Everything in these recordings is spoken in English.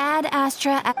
Ad Astra.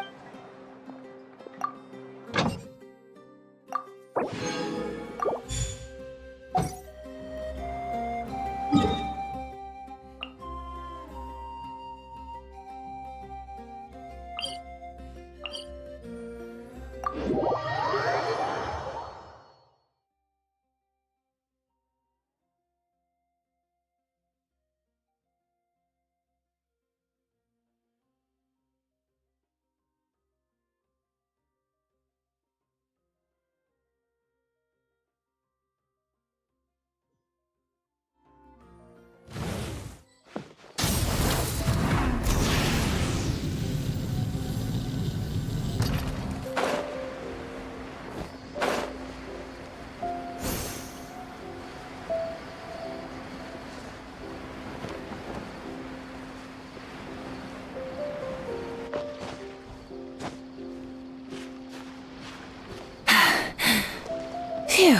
Phew.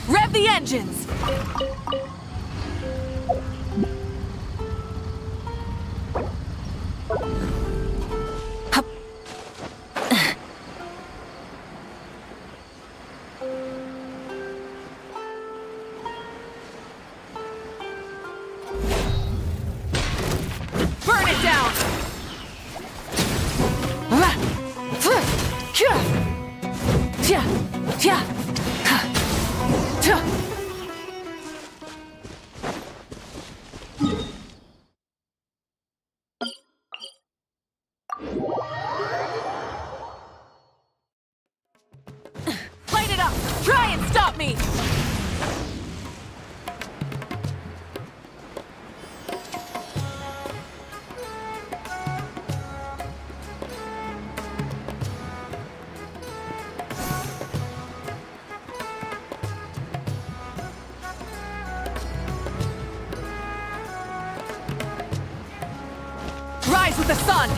Rev the engines! Burn it down! Light it up! Try and stop me! Rise with the sun!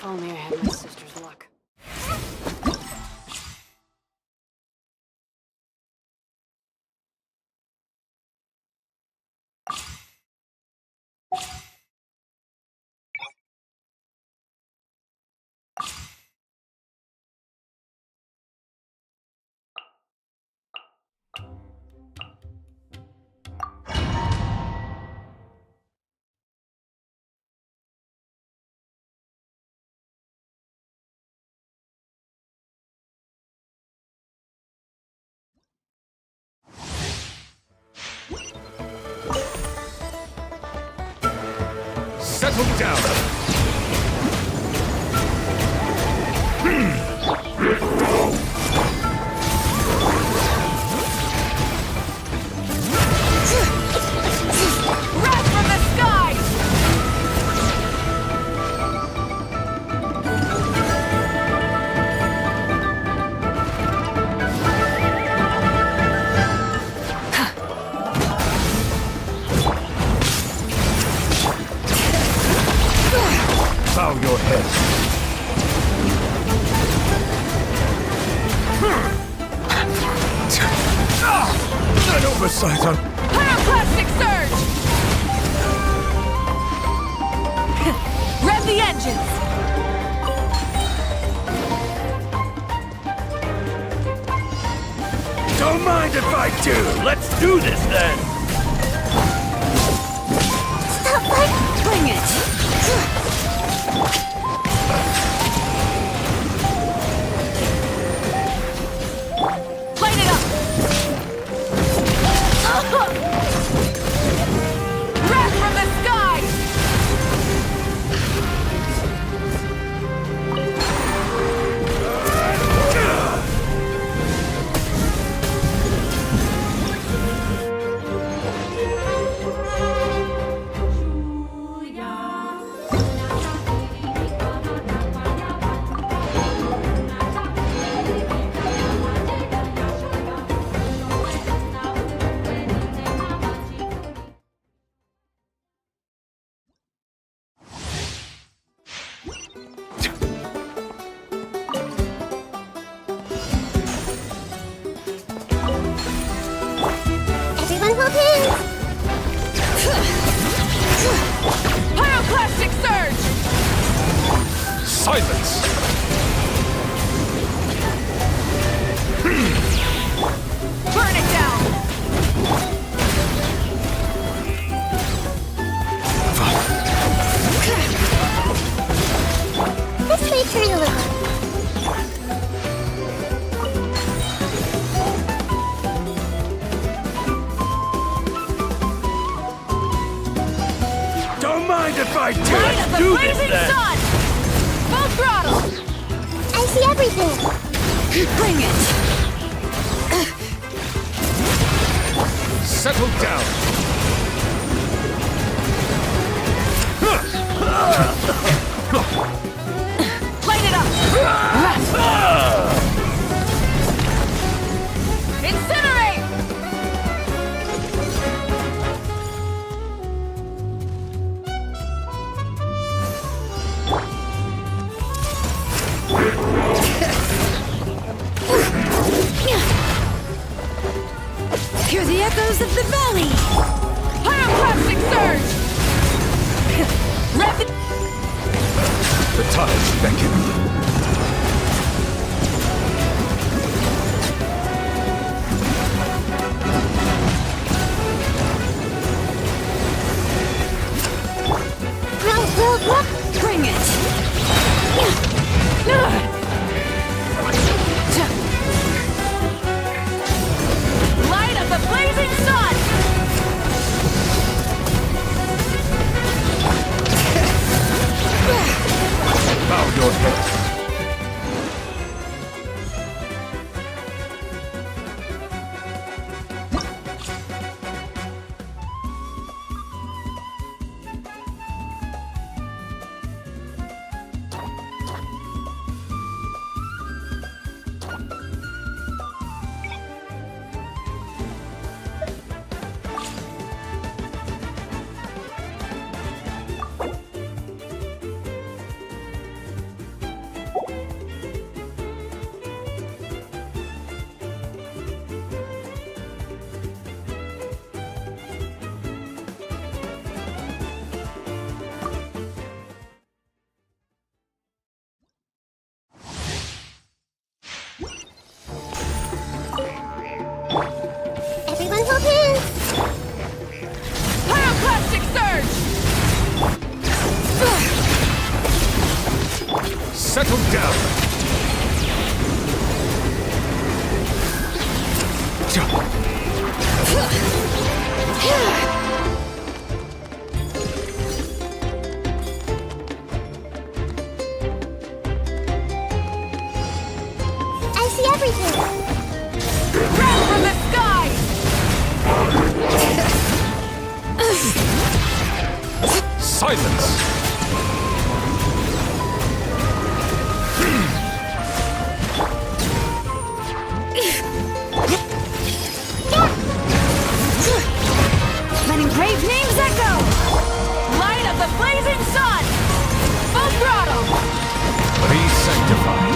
If only I had my sister's luck. Settle down! Wrath from the sky! Bow your head. An oversight on... Pyroclastic surge! Rev the engines! Don't mind if I do! Let's do this then! Stop fighting! Bring it! Light it up! Wrath from the sky! Everyone hold hands! Pyroclastic surge! Silence! Burn it down! This may turn a little. Don't mind if I do! Light of Let's the do this blazing then! sun! Full throttle! I see everything! Bring it! Settle down! Light it up! Incinerate! Hear the echoes of the valley! Pyroclastic surge! Rapid... The tides beckon. Bring it! Light of the blazing sun! Bow your head. Settle down! I see everything. Wrath from the sky! Silence! Letting brave names echo! Light of the blazing sun! Full throttle! Be sanctified.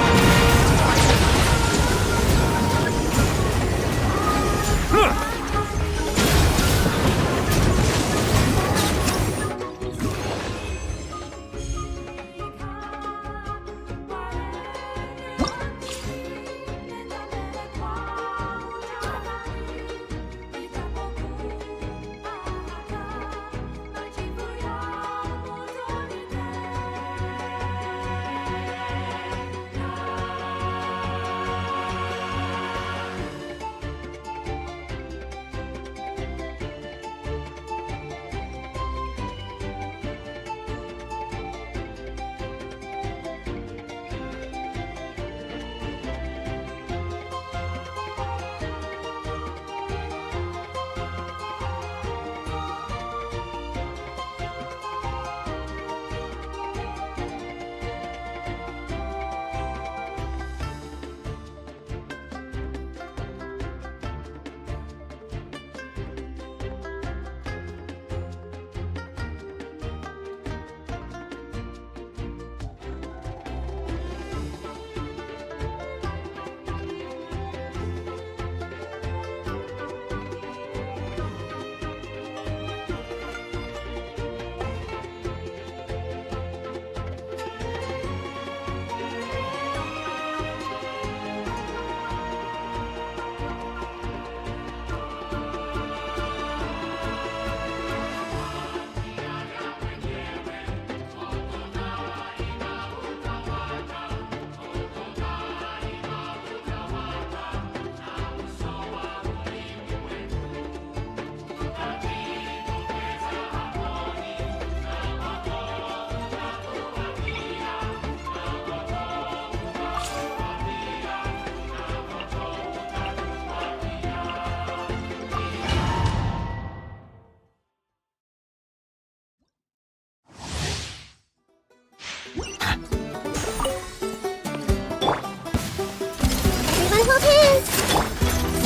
Everyone hold hands.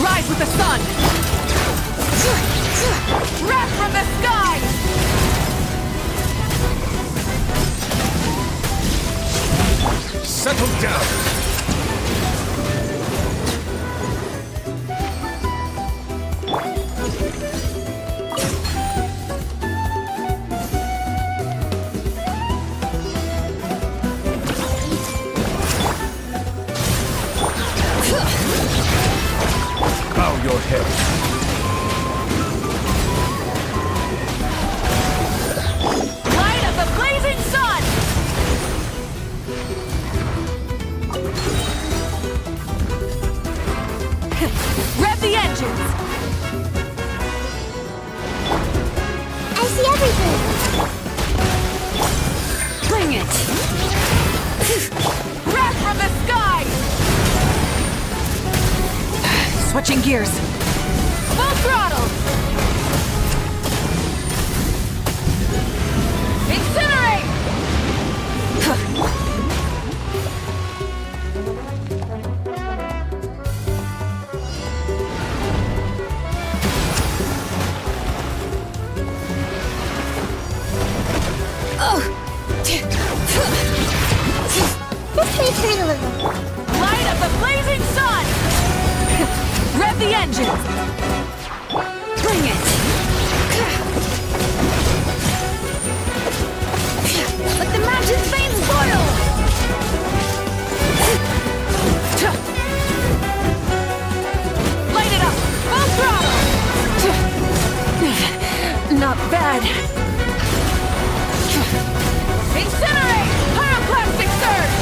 Rise with the sun! Wrath from the sky! Settle down! Bow your head. Light of the blazing sun! Rev the engines! I see everything. Bring it! Wrath from the sky! Switching gears. Full throttle! Incinerate! This may turn a little. Light of the blazing sun! Rev the engines! Bring it! Let the mountain's veins boil! Light it up! Full throttle! Not bad. Incinerate! Pyroclastic surge!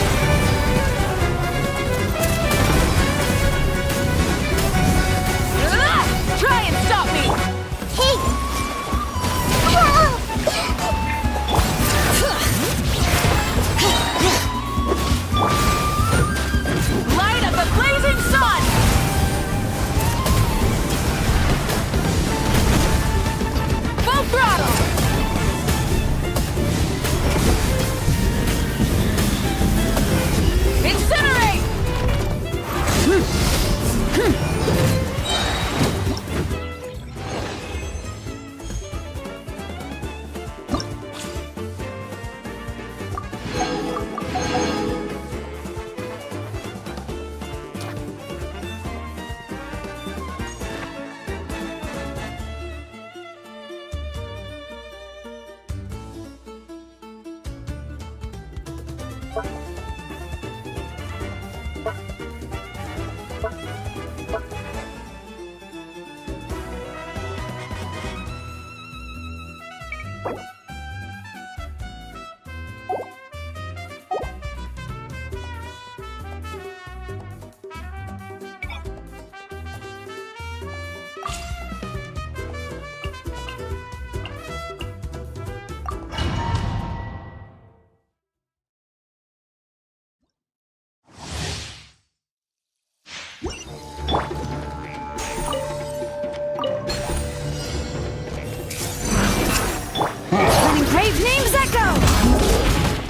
Letting brave names echo!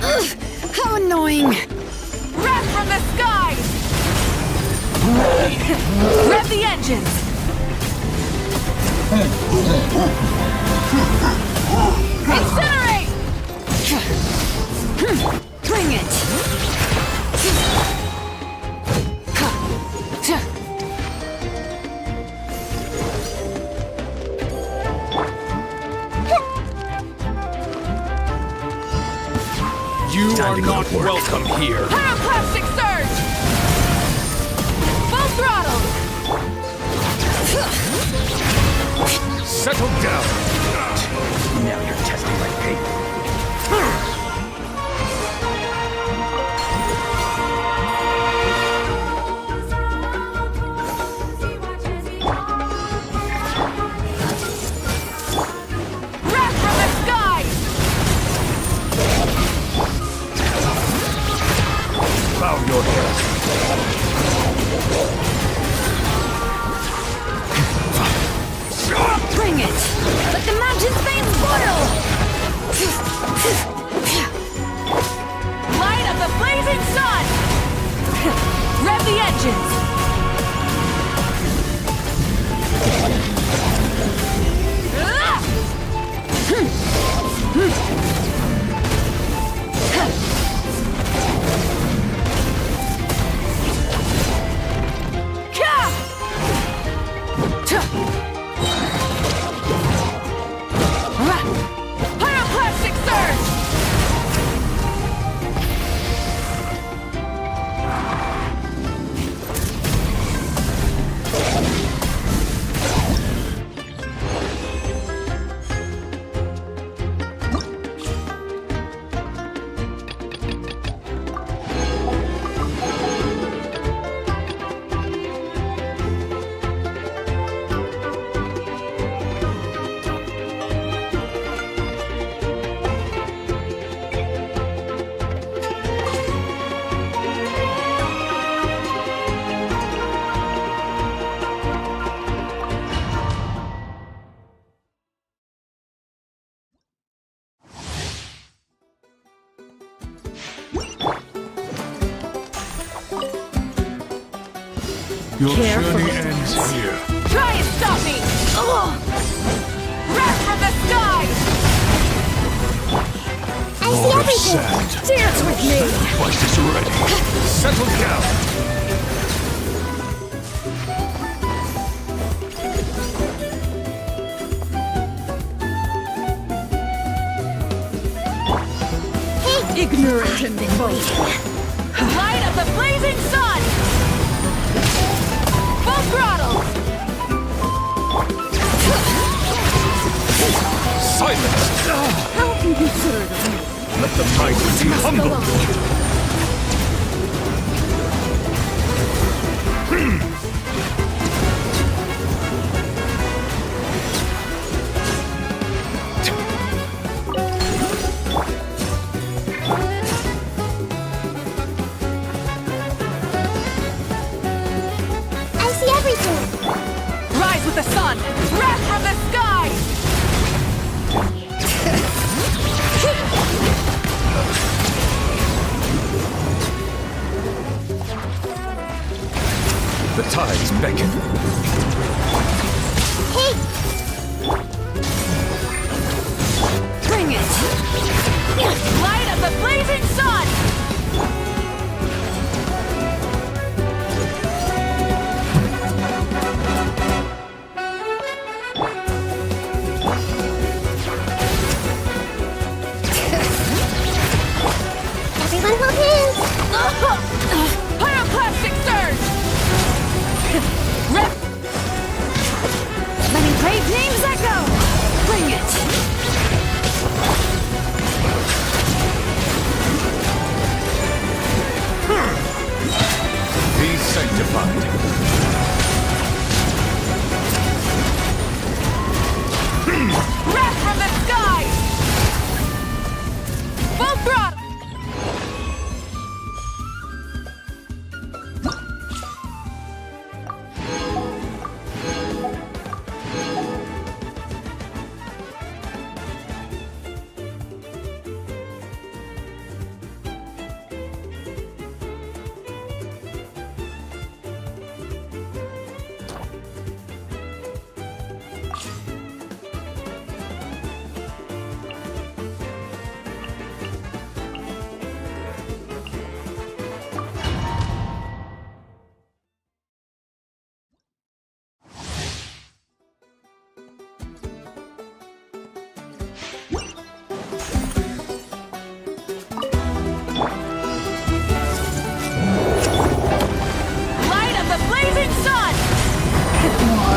Ugh, how annoying! Wrath from the skies! Rev the engines! Incinerate! Bring it! You are not welcome here. Pyroclastic surge! Full throttle! Settle down. Now you're testing my patience. Wrath from the skies! Bow your head. Bring it! Let the mountain's veins boil! Light of the blazing sun! Rev the engines! Pyroclastic surge! Your journey ends here. Try and stop me! Ugh. Wrath from the skies! I see everything. Sand. Dance with me! Sacrifice is ready. Settle down. Ignorant and devoted. Light of the blazing sun! Full throttle! Silence. How can you serve me? Let the mighty be humble. I see everything. Rise with the sun! Wrath from the skies! The tides beckon. Hey, Bring it! Light of the blazing sun! everyone hold hands. Pyroclastic surge! Letting brave names echo! Bring it! Be sanctified. Wrath from the skies! Full throttle!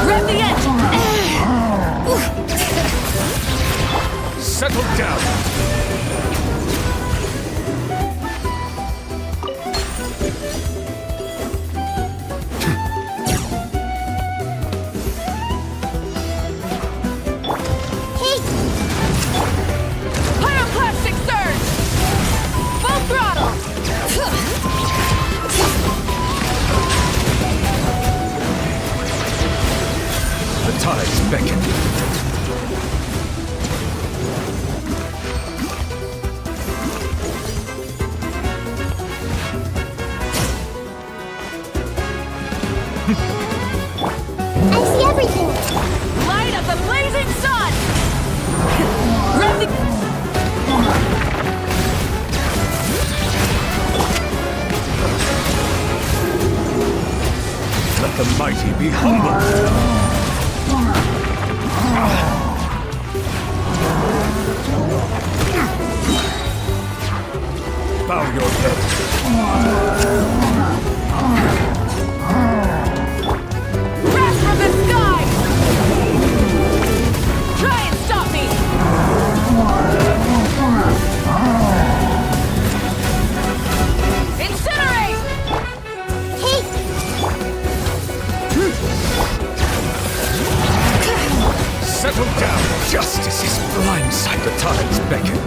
Grab the edge! Settle down. Pyroclastic surge! Full throttle! The tides beckon. I see everything. Light of the blazing sun! Grab the... Let the mighty be humbled. Bow your head. Wrath from the sky! Try and stop me! Incinerate! Hey, Settle down. Justice is blindside. The tides beckon.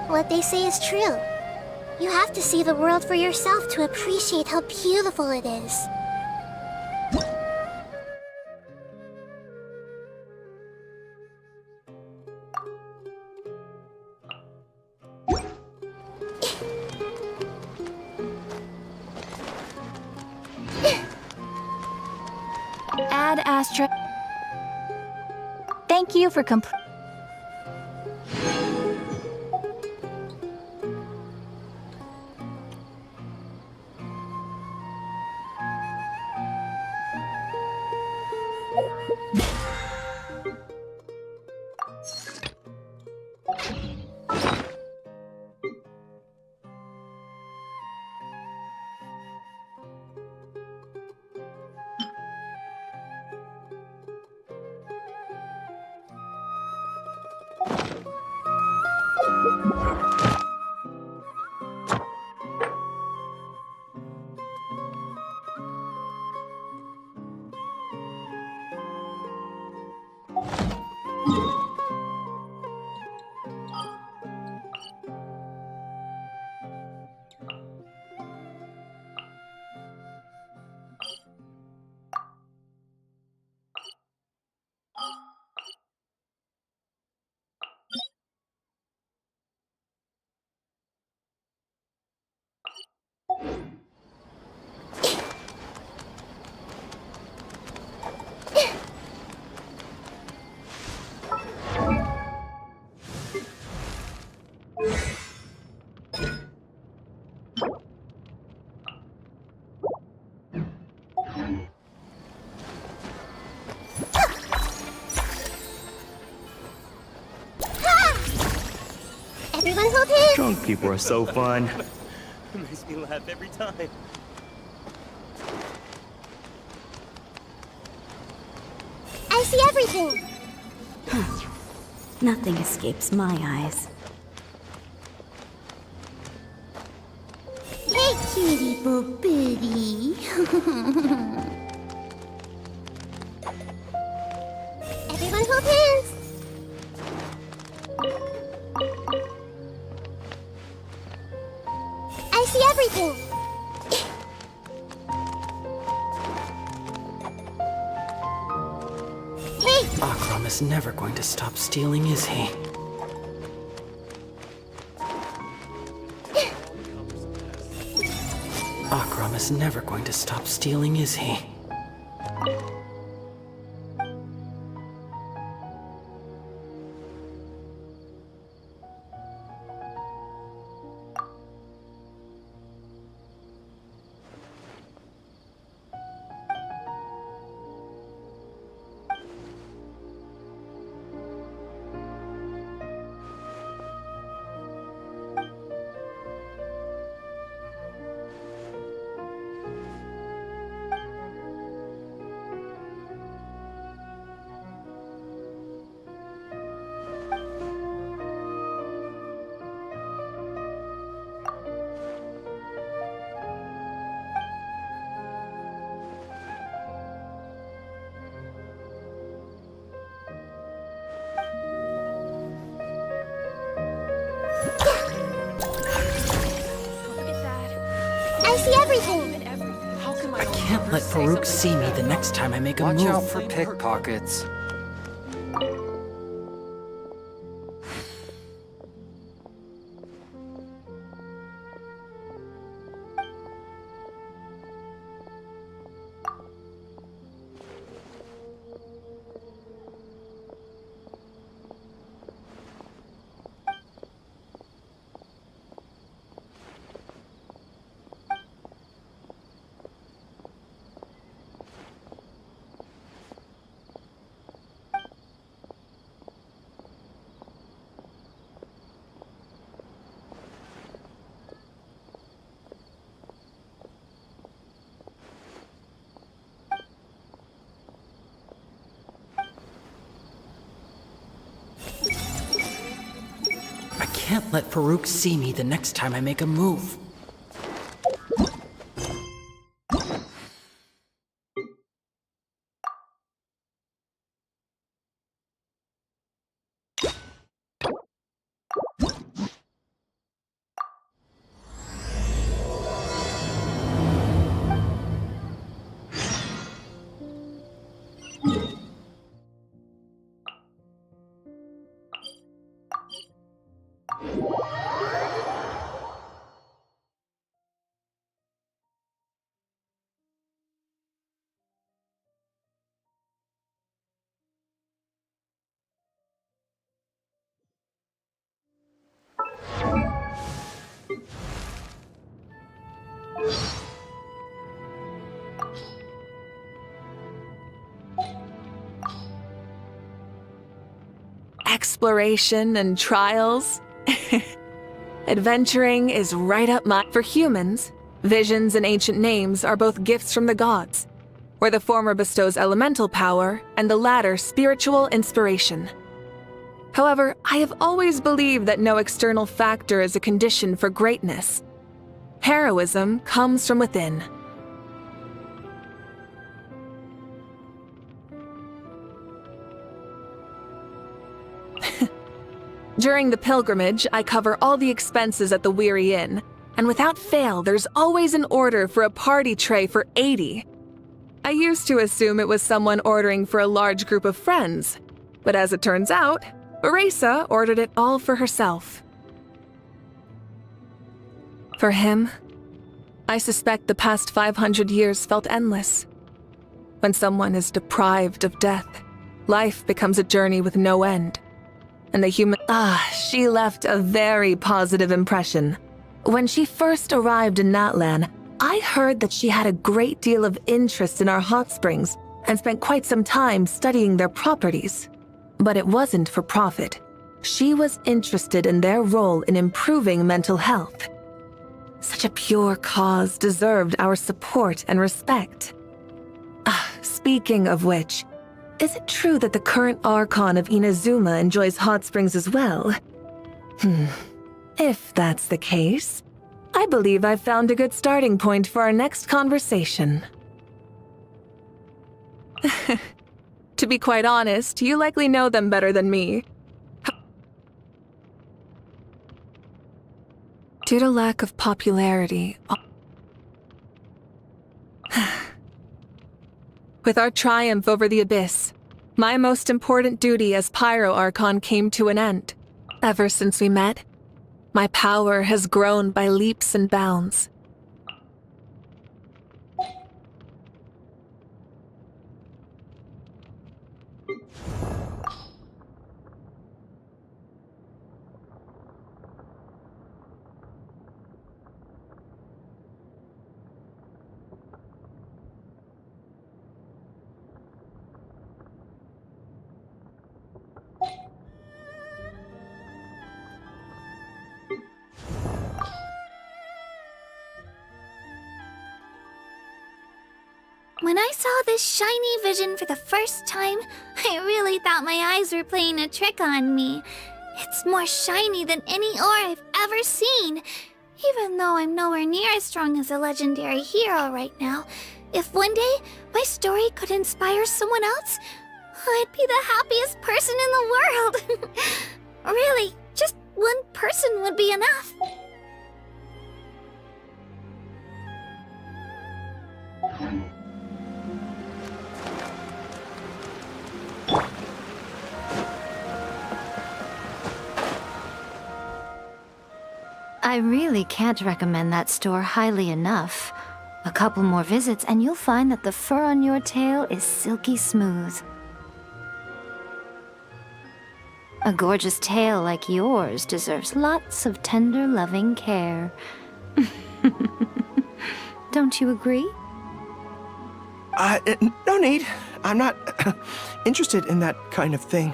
What they say is true. You have to see the world for yourself to appreciate how beautiful it is. Ad Astra. Thank you for Everyone hold hands! Drunk people are so fun. Makes me laugh every time. I see everything! Nothing escapes my eyes. Hey, cutie boo booty! Everyone hold hands! I see everything! Hey! Akram is never going to stop stealing, is he? Akram is never going to stop stealing, is he? I see everything! I can't let Farouk see me the next time I make a Watch move. out for pickpockets. can't let Farouk see me the next time I make a move. Exploration and trials. Adventuring is right up my... For humans, visions and ancient names are both gifts from the gods, where the former bestows elemental power and the latter spiritual inspiration. However, I have always believed that no external factor is a condition for greatness. Heroism comes from within. During the pilgrimage, I cover all the expenses at the Weary Inn, and without fail, there's always an order for a party tray for 80. I used to assume it was someone ordering for a large group of friends, but as it turns out, Erasa ordered it all for herself. For him, I suspect the past 500 years felt endless. When someone is deprived of death, life becomes a journey with no end. And the human... she left a very positive impression. When she first arrived in Natlan, I heard that she had a great deal of interest in our hot springs and spent quite some time studying their properties. But it wasn't for profit. She was interested in their role in improving mental health. Such a pure cause deserved our support and respect. Speaking of which, is it true that the current Archon of Inazuma enjoys hot springs as well? If that's the case, I believe I've found a good starting point for our next conversation. To be quite honest, you likely know them better than me. Due to lack of popularity... With our triumph over the Abyss, my most important duty as Pyro Archon came to an end. Ever since we met, my power has grown by leaps and bounds. When I saw this shiny vision for the first time, I really thought my eyes were playing a trick on me. It's more shiny than any ore I've ever seen. Even though I'm nowhere near as strong as a legendary hero right now, if one day my story could inspire someone else, I'd be the happiest person in the world. Really, just one person would be enough. I really can't recommend that store highly enough. A couple more visits and you'll find that the fur on your tail is silky smooth. A gorgeous tail like yours deserves lots of tender, loving care. Don't you agree? No need. I'm not interested in that kind of thing.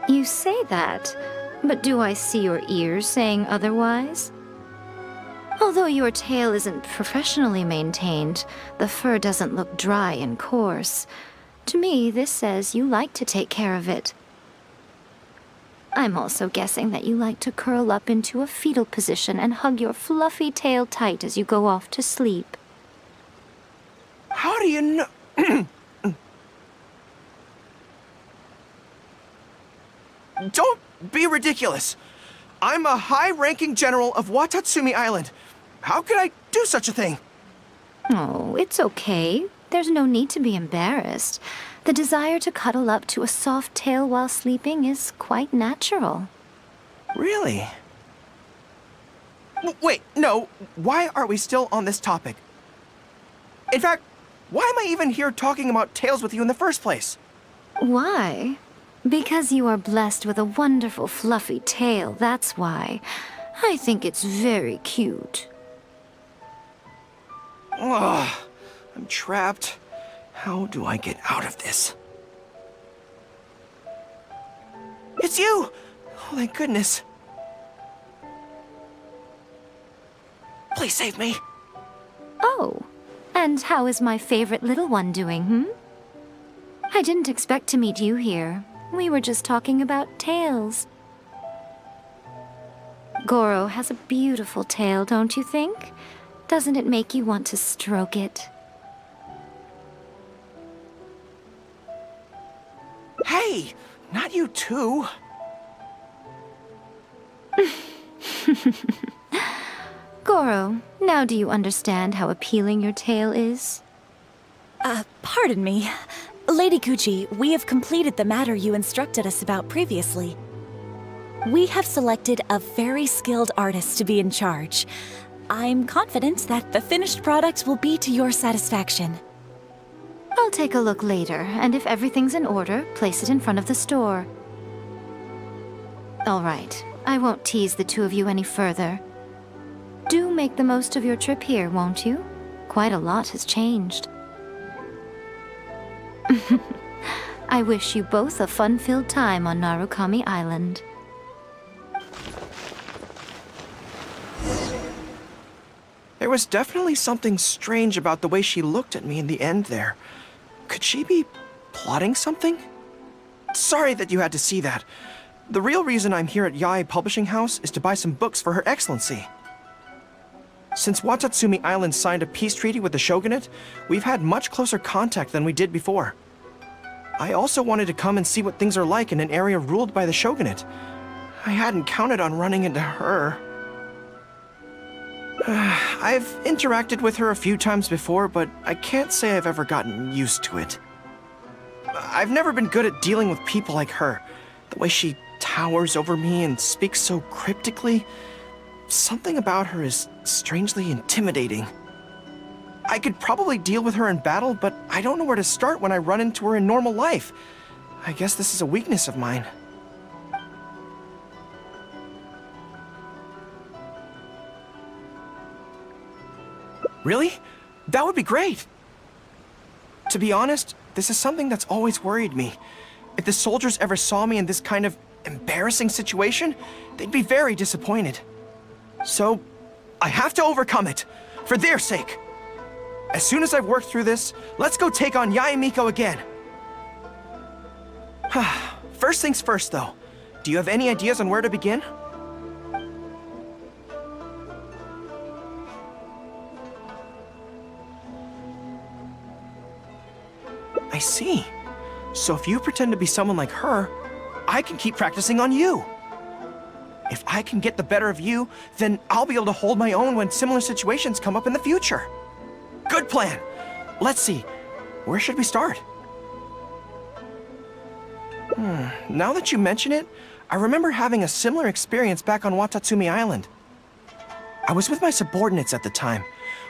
You say that, but do I see your ears saying otherwise? Although your tail isn't professionally maintained, the fur doesn't look dry and coarse. To me, this says you like to take care of it. I'm also guessing that you like to curl up into a fetal position and hug your fluffy tail tight as you go off to sleep. How do you know? Don't be ridiculous. I'm a high-ranking general of Watatsumi Island. How could I do such a thing? Oh, it's okay. There's no need to be embarrassed. The desire to cuddle up to a soft tail while sleeping is quite natural. Really? Wait, no. Why are we still on this topic? In fact, why am I even here talking about tails with you in the first place? Why? Because you are blessed with a wonderful fluffy tail, that's why. I think it's very cute. Ugh, I'm trapped. How do I get out of this? It's you! Oh, thank goodness. Please save me. Oh, and how is my favorite little one doing, I didn't expect to meet you here. We were just talking about tails. Goro has a beautiful tail, don't you think? Doesn't it make you want to stroke it? Hey, not you too. Goro, now do you understand how appealing your tail is? Pardon me. Lady Kuchi, we have completed the matter you instructed us about previously. We have selected a very skilled artist to be in charge. I'm confident that the finished product will be to your satisfaction. I'll take a look later, and if everything's in order, place it in front of the store. All right, I won't tease the two of you any further. Do make the most of your trip here, won't you? Quite a lot has changed. I wish you both a fun-filled time on Narukami Island. There was definitely something strange about the way she looked at me in the end there. Could she be plotting something? Sorry that you had to see that. The real reason I'm here at Yae Publishing House is to buy some books for Her Excellency. Since Watatsumi Island signed a peace treaty with the shogunate, we've had much closer contact than we did before. I also wanted to come and see what things are like in an area ruled by the shogunate. I hadn't counted on running into her. I've interacted with her a few times before, but I can't say I've ever gotten used to it. I've never been good at dealing with people like her. The way she towers over me and speaks so cryptically. Something about her is strangely intimidating. I could probably deal with her in battle, but I don't know where to start when I run into her in normal life. I guess this is a weakness of mine. Really? That would be great! To be honest, this is something that's always worried me. If the soldiers ever saw me in this kind of embarrassing situation, they'd be very disappointed. So, I have to overcome it, for their sake. As soon as I've worked through this, let's go take on Yae Miko again. First things first, though. Do you have any ideas on where to begin? I see. So if you pretend to be someone like her, I can keep practicing on you. If I can get the better of you, then I'll be able to hold my own when similar situations come up in the future. Good plan. Let's see. Where should we start? Now that you mention it, I remember having a similar experience back on Watatsumi Island. I was with my subordinates at the time.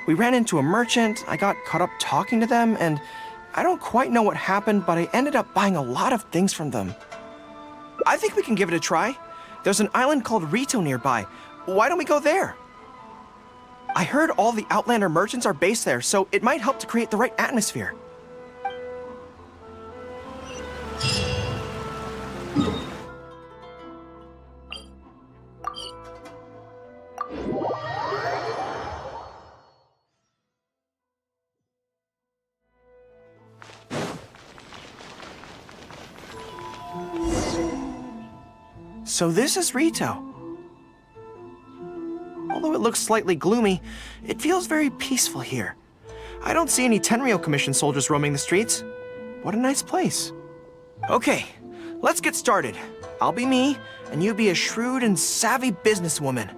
We ran into a merchant, I got caught up talking to them, and I don't quite know what happened, but I ended up buying a lot of things from them. I think we can give it a try. There's an island called Rito nearby. Why don't we go there? I heard all the Outlander merchants are based there, so it might help to create the right atmosphere. So this is Rito. Although it looks slightly gloomy, it feels very peaceful here. I don't see any Tenryou Commission soldiers roaming the streets. What a nice place. Okay, let's get started. I'll be me, and you be a shrewd and savvy businesswoman.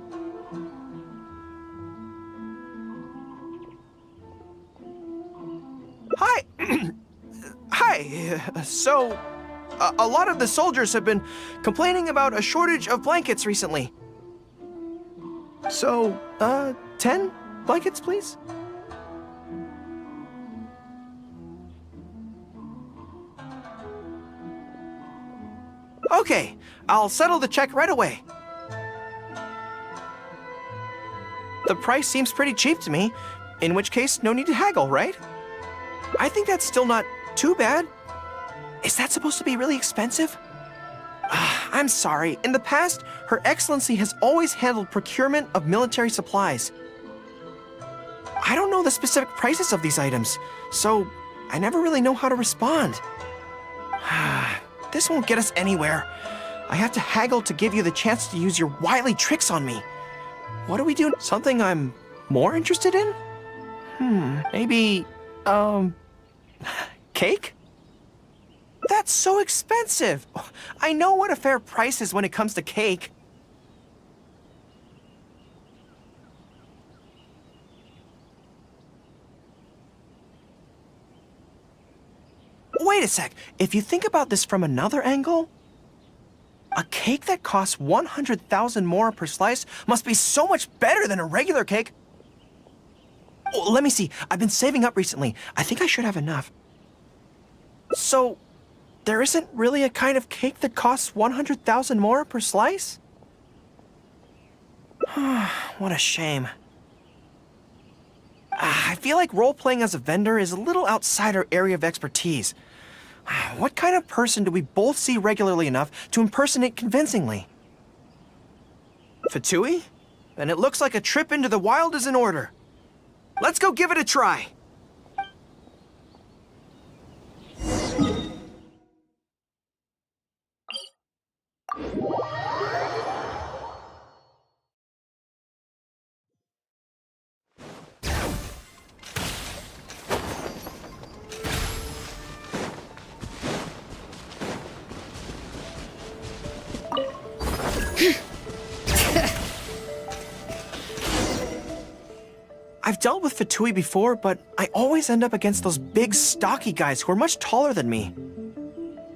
Hi! Hi! So, a lot of the soldiers have been complaining about a shortage of blankets recently. So, 10 blankets, please? Okay, I'll settle the check right away. The price seems pretty cheap to me, in which case, no need to haggle, right? I think that's still not too bad. Is that supposed to be really expensive? I'm sorry. In the past, Her Excellency has always handled procurement of military supplies. I don't know the specific prices of these items, so I never really know how to respond. This won't get us anywhere. I have to haggle to give you the chance to use your wily tricks on me. What do we do? Something I'm more interested in? Maybe, cake? That's so expensive. I know what a fair price is when it comes to cake. Wait a sec. If you think about this from another angle, a cake that costs 100,000 more per slice must be so much better than a regular cake. Oh, let me see. I've been saving up recently. I think I should have enough. So, there isn't really a kind of cake that costs 100,000 more per slice? What a shame. I feel like role-playing as a vendor is a little outside our area of expertise. What kind of person do we both see regularly enough to impersonate convincingly? Fatui? Then it looks like a trip into the wild is in order. Let's go give it a try. I've dealt with Fatui before, but I always end up against those big, stocky guys who are much taller than me.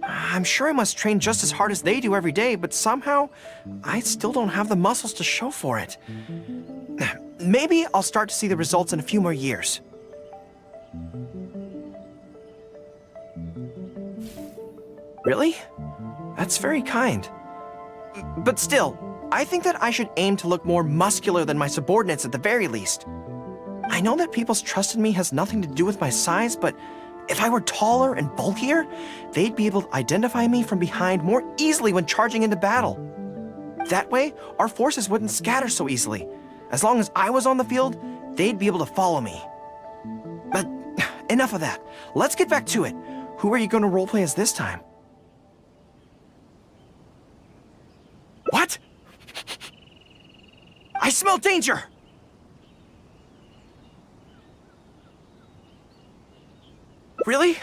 I'm sure I must train just as hard as they do every day, but somehow, I still don't have the muscles to show for it. Maybe I'll start to see the results in a few more years. Really? That's very kind. But still, I think that I should aim to look more muscular than my subordinates at the very least. I know that people's trust in me has nothing to do with my size, but if I were taller and bulkier, they'd be able to identify me from behind more easily when charging into battle. That way, our forces wouldn't scatter so easily. As long as I was on the field, they'd be able to follow me. But enough of that. Let's get back to it. Who are you going to roleplay as this time? What? I smell danger! Really?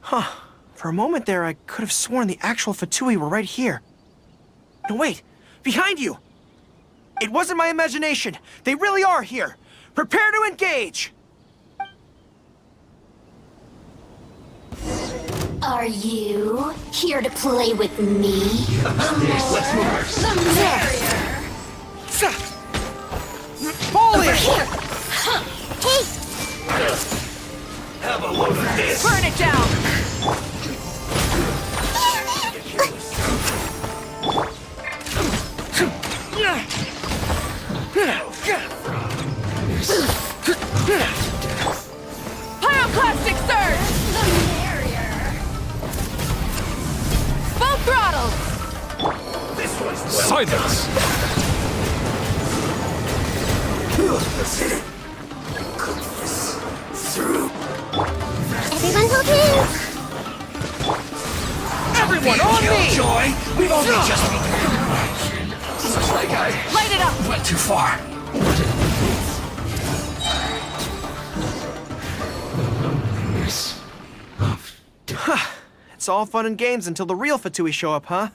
Huh. For a moment there, I could have sworn the actual Fatui were right here. No, wait. Behind you! It wasn't my imagination. They really are here. Prepare to engage! Are you here to play with me? Let's move. The merrier! Fall in! Hey! Have a load of this. Burn it down! Pyroclastic surge! The merrier! Full throttle! This one's well. Silence! Cook this through. Everyone's okay! Everyone on me! Joy, we've only just begun. Looks like I Light it up! went too far. Yes. It's all fun and games until the real Fatui show up, huh?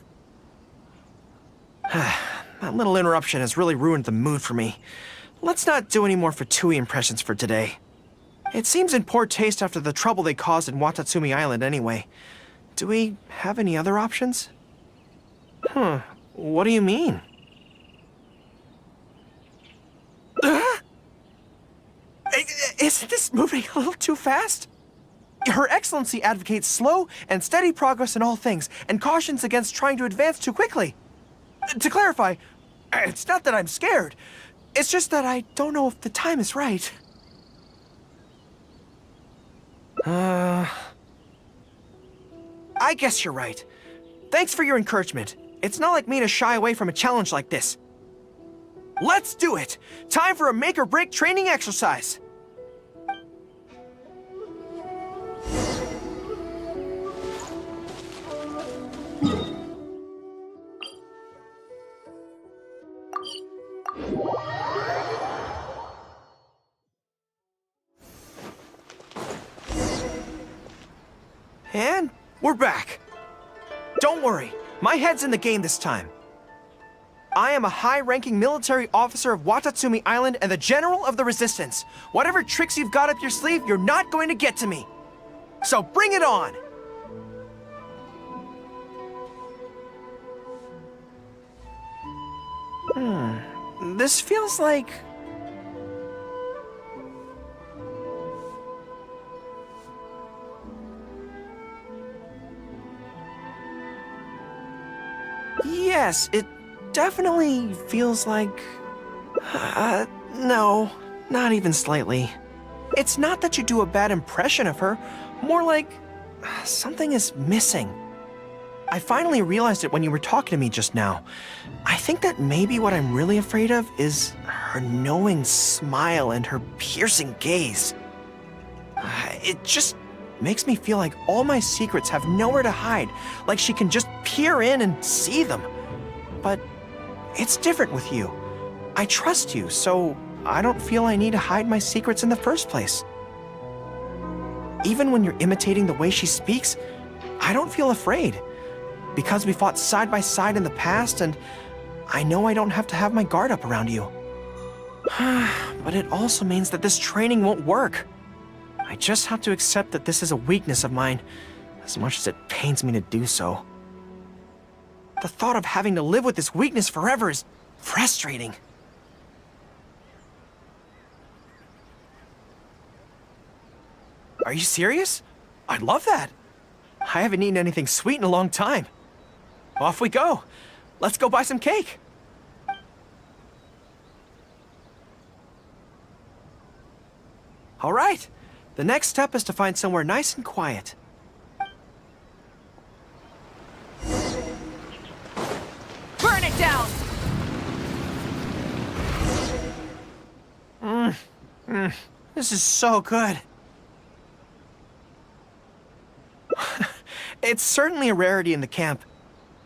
That little interruption has really ruined the mood for me. Let's not do any more Fatui impressions for today. It seems in poor taste after the trouble they caused in Watatsumi Island anyway. Do we have any other options? What do you mean? Isn't this moving a little too fast? Her Excellency advocates slow and steady progress in all things, and cautions against trying to advance too quickly. To clarify, it's not that I'm scared. It's just that I don't know if the time is right. I guess you're right. Thanks for your encouragement. It's not like me to shy away from a challenge like this. Let's do it! Time for a make-or-break training exercise! And we're back. Don't worry, my head's in the game this time. I am a high-ranking military officer of Watatsumi Island and the General of the Resistance. Whatever tricks you've got up your sleeve, you're not going to get to me. So bring it on! This feels like... Yes, it definitely feels like... no, not even slightly. It's not that you do a bad impression of her, more like something is missing. I finally realized it when you were talking to me just now. I think that maybe what I'm really afraid of is her knowing smile and her piercing gaze. It just makes me feel like all my secrets have nowhere to hide, like she can just peer in and see them. But it's different with you. I trust you, so I don't feel I need to hide my secrets in the first place. Even when you're imitating the way she speaks, I don't feel afraid. Because we fought side by side in the past, and I know I don't have to have my guard up around you. But it also means that this training won't work. I just have to accept that this is a weakness of mine, as much as it pains me to do so. The thought of having to live with this weakness forever is frustrating. Are you serious? I'd love that. I haven't eaten anything sweet in a long time. Off we go. Let's go buy some cake. All right. The next step is to find somewhere nice and quiet. Burn it down! This is so good. It's certainly a rarity in the camp.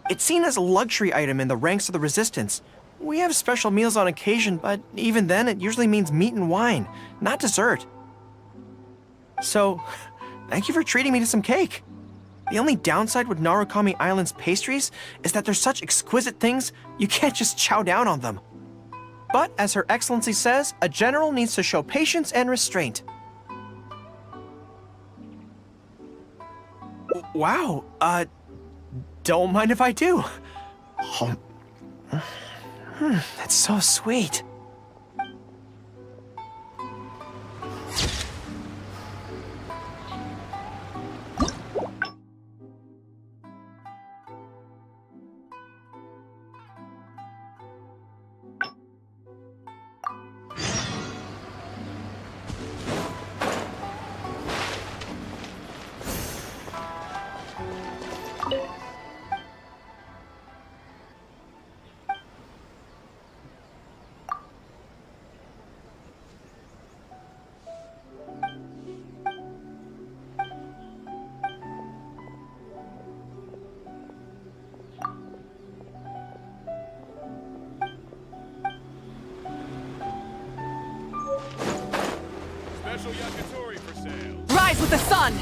It's seen as a luxury item in the ranks of the Resistance. We have special meals on occasion, but even then it usually means meat and wine, not dessert. So, thank you for treating me to some cake. The only downside with Narukami Island's pastries is that they're such exquisite things, you can't just chow down on them. But as Her Excellency says, a general needs to show patience and restraint. Wow, don't mind if I do. That's so sweet. Rise with the sun!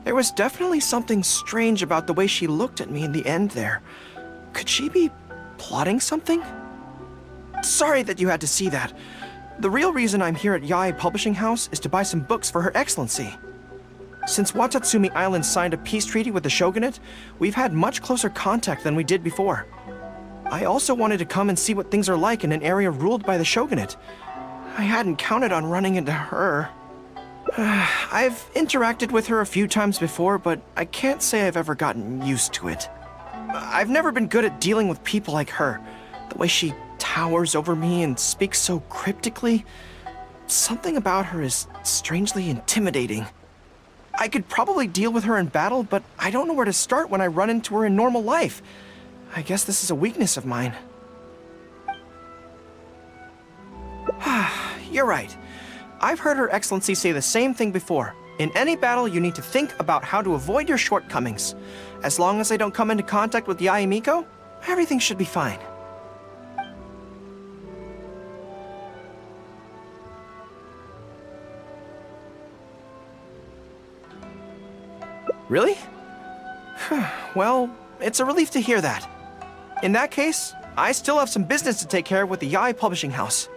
There was definitely something strange about the way she looked at me in the end there. Could she be plotting something? Sorry that you had to see that. The real reason I'm here at Yae Publishing House is to buy some books for Her Excellency. Since Watatsumi Island signed a peace treaty with the shogunate, we've had much closer contact than we did before. I also wanted to come and see what things are like in an area ruled by the shogunate. I hadn't counted on running into her. I've interacted with her a few times before, but I can't say I've ever gotten used to it. I've never been good at dealing with people like her. The way she towers over me and speaks so cryptically. Something about her is strangely intimidating. I could probably deal with her in battle, but I don't know where to start when I run into her in normal life. I guess this is a weakness of mine. You're right. I've heard Her Excellency say the same thing before. In any battle, you need to think about how to avoid your shortcomings. As long as I don't come into contact with Yae Miko, everything should be fine. Really? Well, it's a relief to hear that. In that case, I still have some business to take care of with the Yae Publishing House.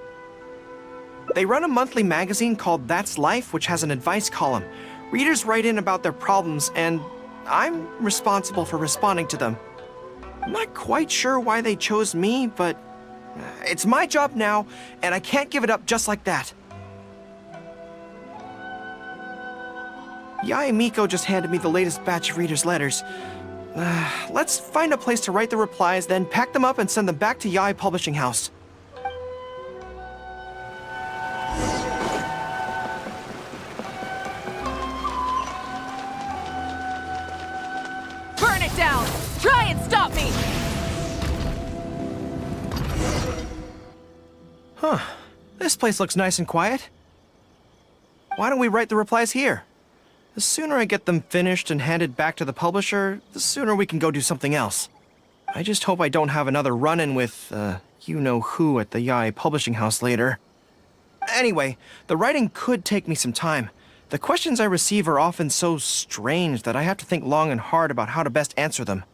They run a monthly magazine called That's Life, which has an advice column. Readers write in about their problems, and I'm responsible for responding to them. I'm not quite sure why they chose me, but it's my job now, and I can't give it up just like that. Yae Miko just handed me the latest batch of readers' letters. Let's find a place to write the replies, then pack them up and send them back to Yae Publishing House. Burn it down! Try and stop me! Huh. This place looks nice and quiet. Why don't we write the replies here? The sooner I get them finished and handed back to the publisher, the sooner we can go do something else. I just hope I don't have another run-in with, you-know-who at the Yae Publishing House later. Anyway, the writing could take me some time. The questions I receive are often so strange that I have to think long and hard about how to best answer them.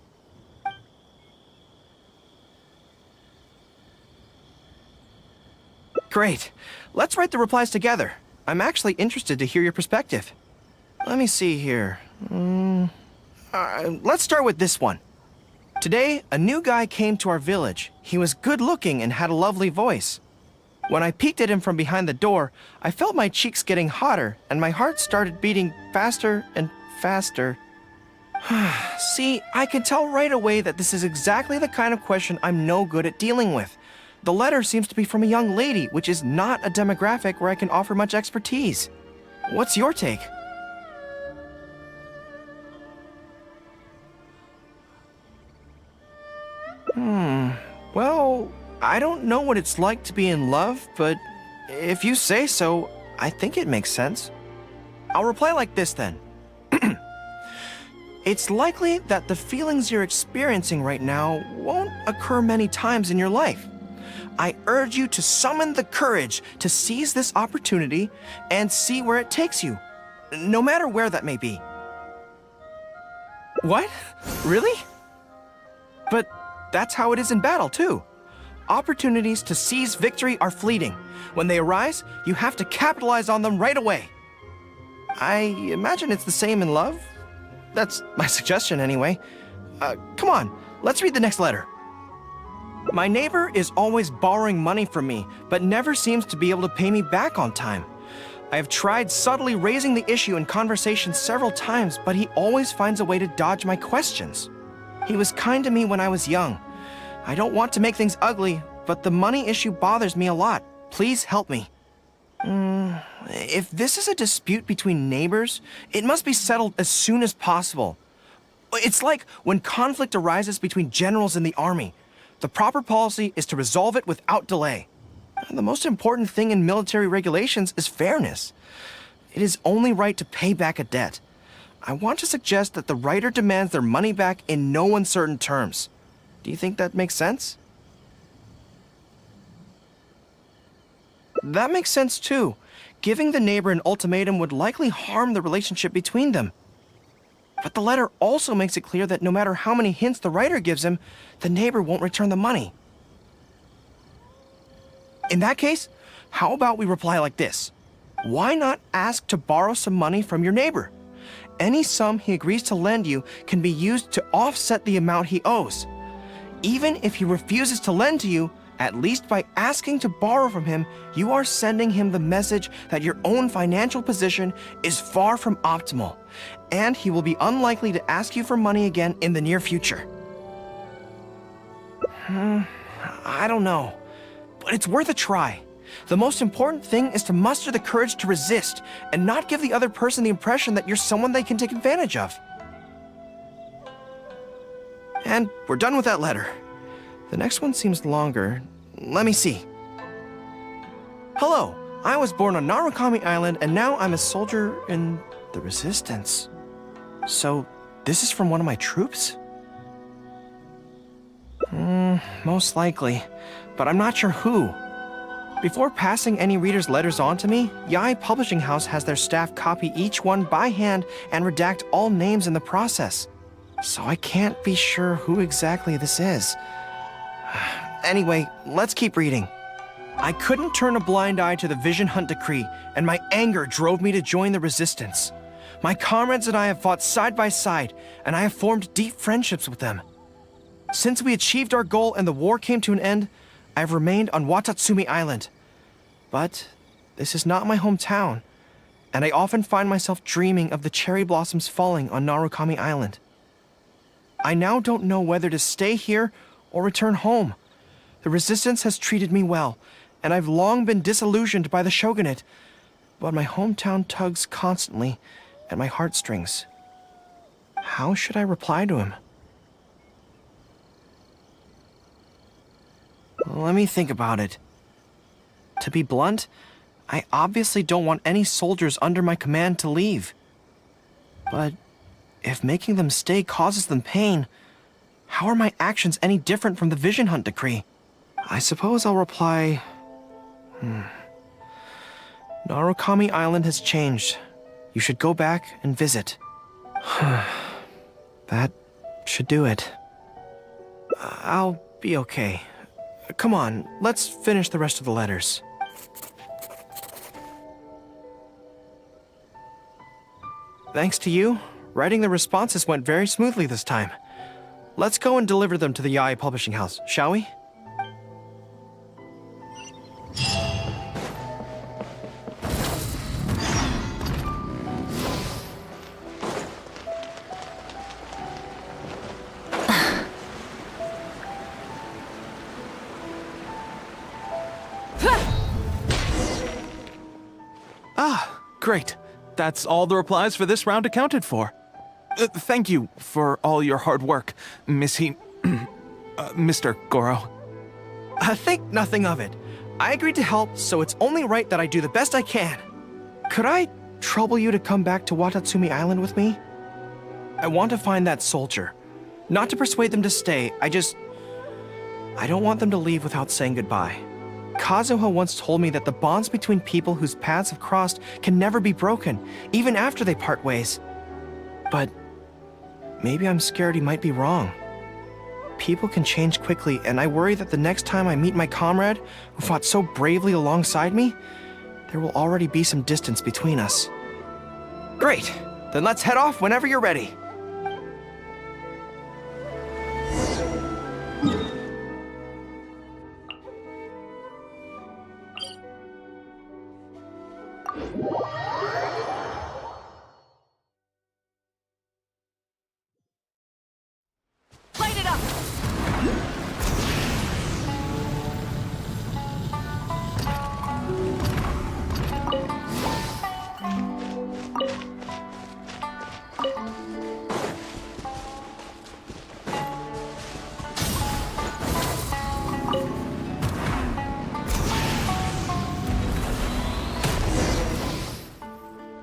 Great. Let's write the replies together. I'm actually interested to hear your perspective. Let me see here. Let's start with this one. Today, a new guy came to our village. He was good-looking and had a lovely voice. When I peeked at him from behind the door, I felt my cheeks getting hotter, and my heart started beating faster and faster. See, I can tell right away that this is exactly the kind of question I'm no good at dealing with. The letter seems to be from a young lady, which is not a demographic where I can offer much expertise. What's your take? Well, I don't know what it's like to be in love, but if you say so, I think it makes sense. I'll reply like this then. It's likely that the feelings you're experiencing right now won't occur many times in your life. I urge you to summon the courage to seize this opportunity and see where it takes you, no matter where that may be. What? Really? But that's how it is in battle, too. Opportunities to seize victory are fleeting. When they arise, you have to capitalize on them right away. I imagine it's the same in love. That's my suggestion, anyway. Come on, let's read the next letter. My neighbor is always borrowing money from me, but never seems to be able to pay me back on time. I have tried subtly raising the issue in conversation several times, but he always finds a way to dodge my questions. He was kind to me when I was young. I don't want to make things ugly, but the money issue bothers me a lot. Please help me. If this is a dispute between neighbors, it must be settled as soon as possible. It's like when conflict arises between generals in the army. The proper policy is to resolve it without delay. The most important thing in military regulations is fairness. It is only right to pay back a debt. I want to suggest that the writer demands their money back in no uncertain terms. Do you think that makes sense? That makes sense too. Giving the neighbor an ultimatum would likely harm the relationship between them. But the letter also makes it clear that no matter how many hints the writer gives him, the neighbor won't return the money. In that case, how about we reply like this? Why not ask to borrow some money from your neighbor? Any sum he agrees to lend you can be used to offset the amount he owes. Even if he refuses to lend to you, at least by asking to borrow from him, you are sending him the message that your own financial position is far from optimal, and he will be unlikely to ask you for money again in the near future. I don't know, but it's worth a try. The most important thing is to muster the courage to resist and not give the other person the impression that you're someone they can take advantage of. And we're done with that letter. The next one seems longer. Let me see. Hello, I was born on Narukami Island and now I'm a soldier in the Resistance. So, this is from one of my troops? Most likely, but I'm not sure who. Before passing any reader's letters on to me, Yai Publishing House has their staff copy each one by hand and redact all names in the process. So I can't be sure who exactly this is. Anyway, let's keep reading. I couldn't turn a blind eye to the Vision Hunt decree, and my anger drove me to join the resistance. My comrades and I have fought side by side, and I have formed deep friendships with them. Since we achieved our goal and the war came to an end, I have remained on Watatsumi Island. But this is not my hometown, and I often find myself dreaming of the cherry blossoms falling on Narukami Island. I now don't know whether to stay here or return home. The resistance has treated me well, and I've long been disillusioned by the shogunate, but my hometown tugs constantly at my heartstrings. How should I reply to him? Let me think about it. To be blunt, I obviously don't want any soldiers under my command to leave. But if making them stay causes them pain, how are my actions any different from the Vision Hunt decree? I suppose I'll reply... Narukami Island has changed. You should go back and visit. That should do it. I'll be okay. Come on, let's finish the rest of the letters. Thanks to you, writing the responses went very smoothly this time. Let's go and deliver them to the Yai Publishing House, shall we? Great. That's all the replies for this round accounted for. Thank you for all your hard work, Mr. Goro. Think nothing of it. I agreed to help, so it's only right that I do the best I can. Could I trouble you to come back to Watatsumi Island with me? I want to find that soldier. Not to persuade them to stay, I don't want them to leave without saying goodbye. Kazuha once told me that the bonds between people whose paths have crossed can never be broken, even after they part ways. But maybe I'm scared he might be wrong. People can change quickly, and I worry that the next time I meet my comrade, who fought so bravely alongside me, there will already be some distance between us. Great! Then let's head off whenever you're ready. Light it up!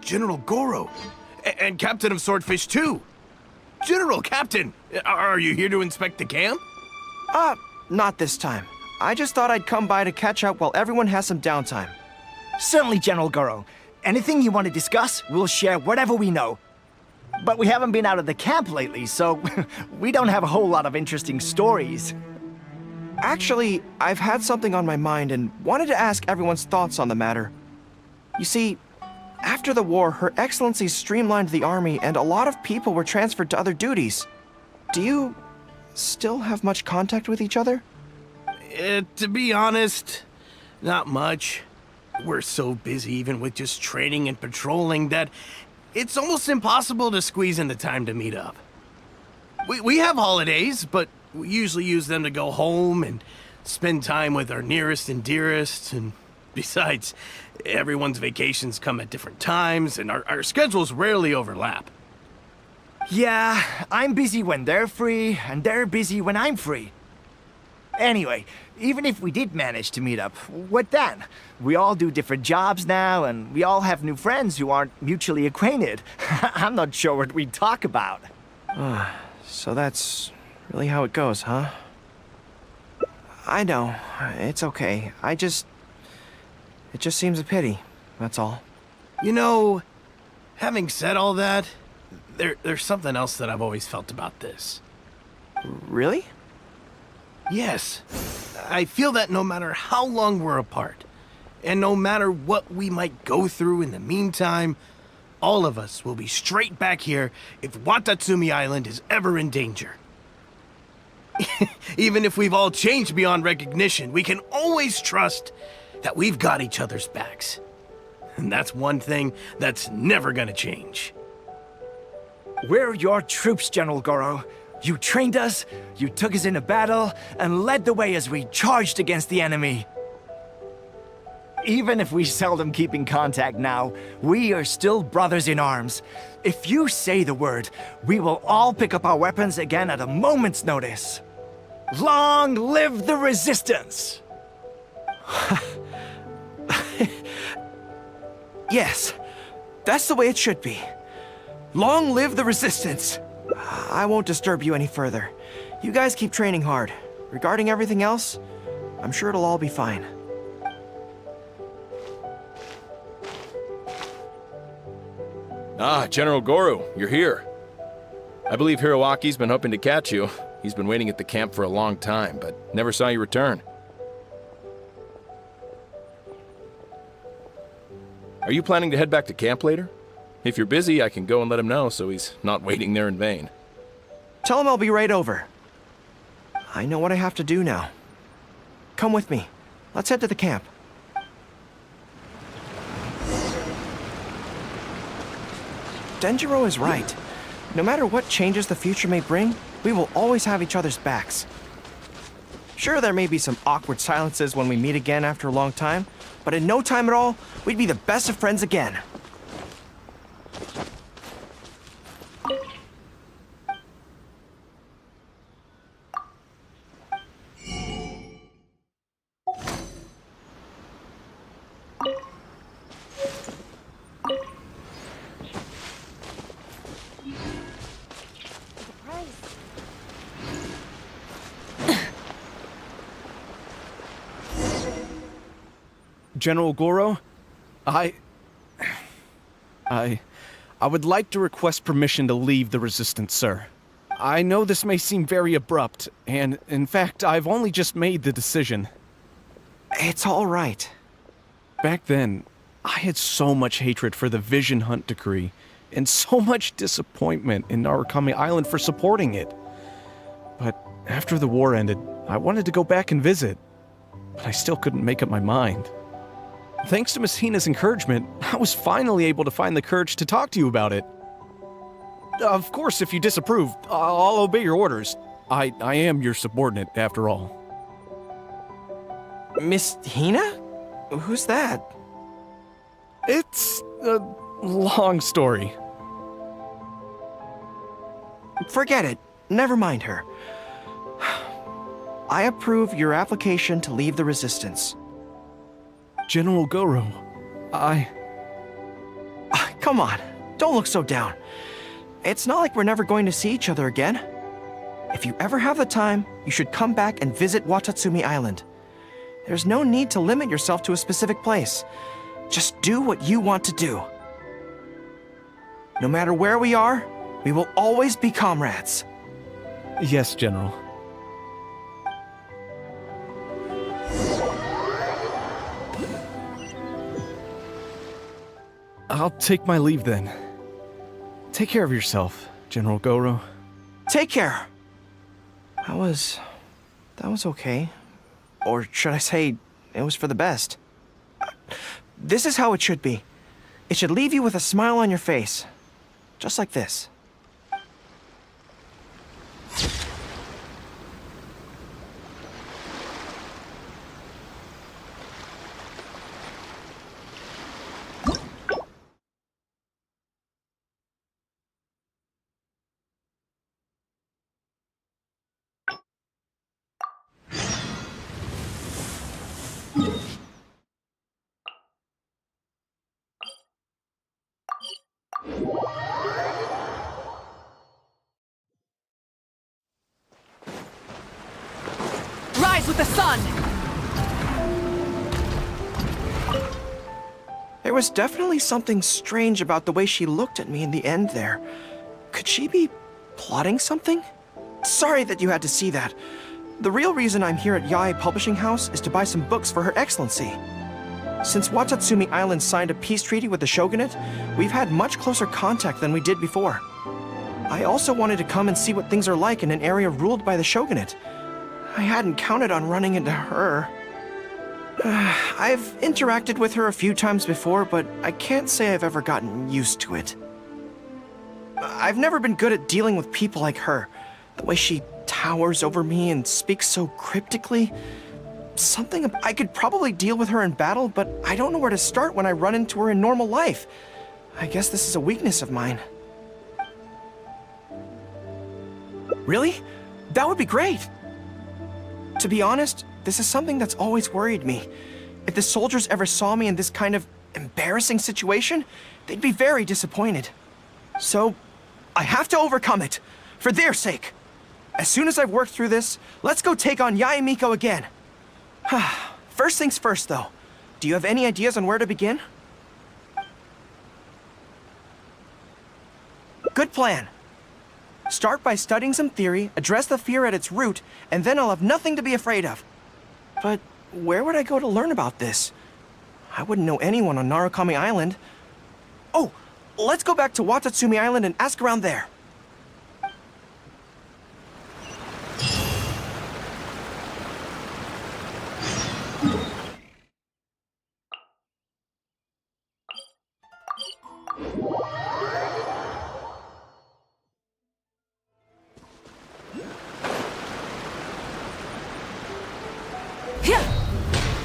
General Goro, And Captain of Swordfish, too. General Captain, are you here to inspect the camp? Not this time. I just thought I'd come by to catch up while everyone has some downtime. Certainly, General Goro. Anything you want to discuss, we'll share whatever we know. But we haven't been out of the camp lately, so we don't have a whole lot of interesting stories. Actually, I've had something on my mind and wanted to ask everyone's thoughts on the matter. You see, after the war, Her Excellency streamlined the army and a lot of people were transferred to other duties. Do you still have much contact with each other? To be honest, not much. We're so busy even with just training and patrolling that it's almost impossible to squeeze in the time to meet up. We have holidays, but we usually use them to go home and spend time with our nearest and dearest, and besides, everyone's vacations come at different times, and our schedules rarely overlap. Yeah, I'm busy when they're free, and they're busy when I'm free. Anyway, even if we did manage to meet up, what then? We all do different jobs now, and we all have new friends who aren't mutually acquainted. I'm not sure what we'd talk about. So that's really how it goes, huh? I know. It's okay. It just seems a pity. That's all. You know, having said all that, there's something else that I've always felt about this. Really? Yes. I feel that no matter how long we're apart, and no matter what we might go through in the meantime, all of us will be straight back here if Watatsumi Island is ever in danger. Even if we've all changed beyond recognition, we can always trust that we've got each other's backs. And that's one thing that's never gonna change. We're your troops, General Goro. You trained us, you took us into battle, and led the way as we charged against the enemy. Even if we seldom keep in contact now, we are still brothers in arms. If you say the word, we will all pick up our weapons again at a moment's notice. Long live the resistance! Yes, that's the way it should be. Long live the resistance! I won't disturb you any further. You guys keep training hard. Regarding everything else, I'm sure it'll all be fine. Ah, General Goro, you're here. I believe Hiroaki's been hoping to catch you. He's been waiting at the camp for a long time, but never saw you return. Are you planning to head back to camp later? If you're busy, I can go and let him know so he's not waiting there in vain. Tell him I'll be right over. I know what I have to do now. Come with me. Let's head to the camp. Denjiro is right. No matter what changes the future may bring, we will always have each other's backs. Sure, there may be some awkward silences when we meet again after a long time, but in no time at all, we'd be the best of friends again. General Goro, I would like to request permission to leave the Resistance, sir. I know this may seem very abrupt, and in fact, I've only just made the decision. It's all right. Back then, I had so much hatred for the Vision Hunt decree, and so much disappointment in Narukami Island for supporting it. But after the war ended, I wanted to go back and visit, but I still couldn't make up my mind. Thanks to Miss Hina's encouragement, I was finally able to find the courage to talk to you about it. Of course, if you disapprove, I'll obey your orders. I am your subordinate, after all. Miss Hina? Who's that? It's a long story. Forget it. Never mind her. I approve your application to leave the Resistance. General Goro, Come on. don't look so down. It's not like we're never going to see each other again. If you ever have the time, you should come back and visit Watatsumi Island. There's no need to limit yourself to a specific place. Just do what you want to do. No matter where we are, we will always be comrades. Yes, General. I'll take my leave then. Take care of yourself, General Goro. Take care. That was okay. Or should I say, it was for the best. This is how it should be. It should leave you with a smile on your face. Just like this. Rise with the sun! There was definitely something strange about the way she looked at me in the end there. Could she be plotting something? Sorry that you had to see that. The real reason I'm here at Yae Publishing House is to buy some books for Her Excellency. Since Watatsumi Island signed a peace treaty with the shogunate, we've had much closer contact than we did before. I also wanted to come and see what things are like in an area ruled by the shogunate. I hadn't counted on running into her. I've interacted with her a few times before, but I can't say I've ever gotten used to it. I've never been good at dealing with people like her. The way she towers over me and speaks so cryptically. I could probably deal with her in battle, but I don't know where to start when I run into her in normal life. I guess this is a weakness of mine. Really? That would be great! To be honest, this is something that's always worried me. If the soldiers ever saw me in this kind of embarrassing situation, they'd be very disappointed. So, I have to overcome it, for their sake. As soon as I've worked through this, let's go take on Yae Miko again. First things first, though. Do you have any ideas on where to begin? Good plan. Start by studying some theory, address the fear at its root, and then I'll have nothing to be afraid of. But where would I go to learn about this? I wouldn't know anyone on Narukami Island. Oh, let's go back to Watatsumi Island and ask around there.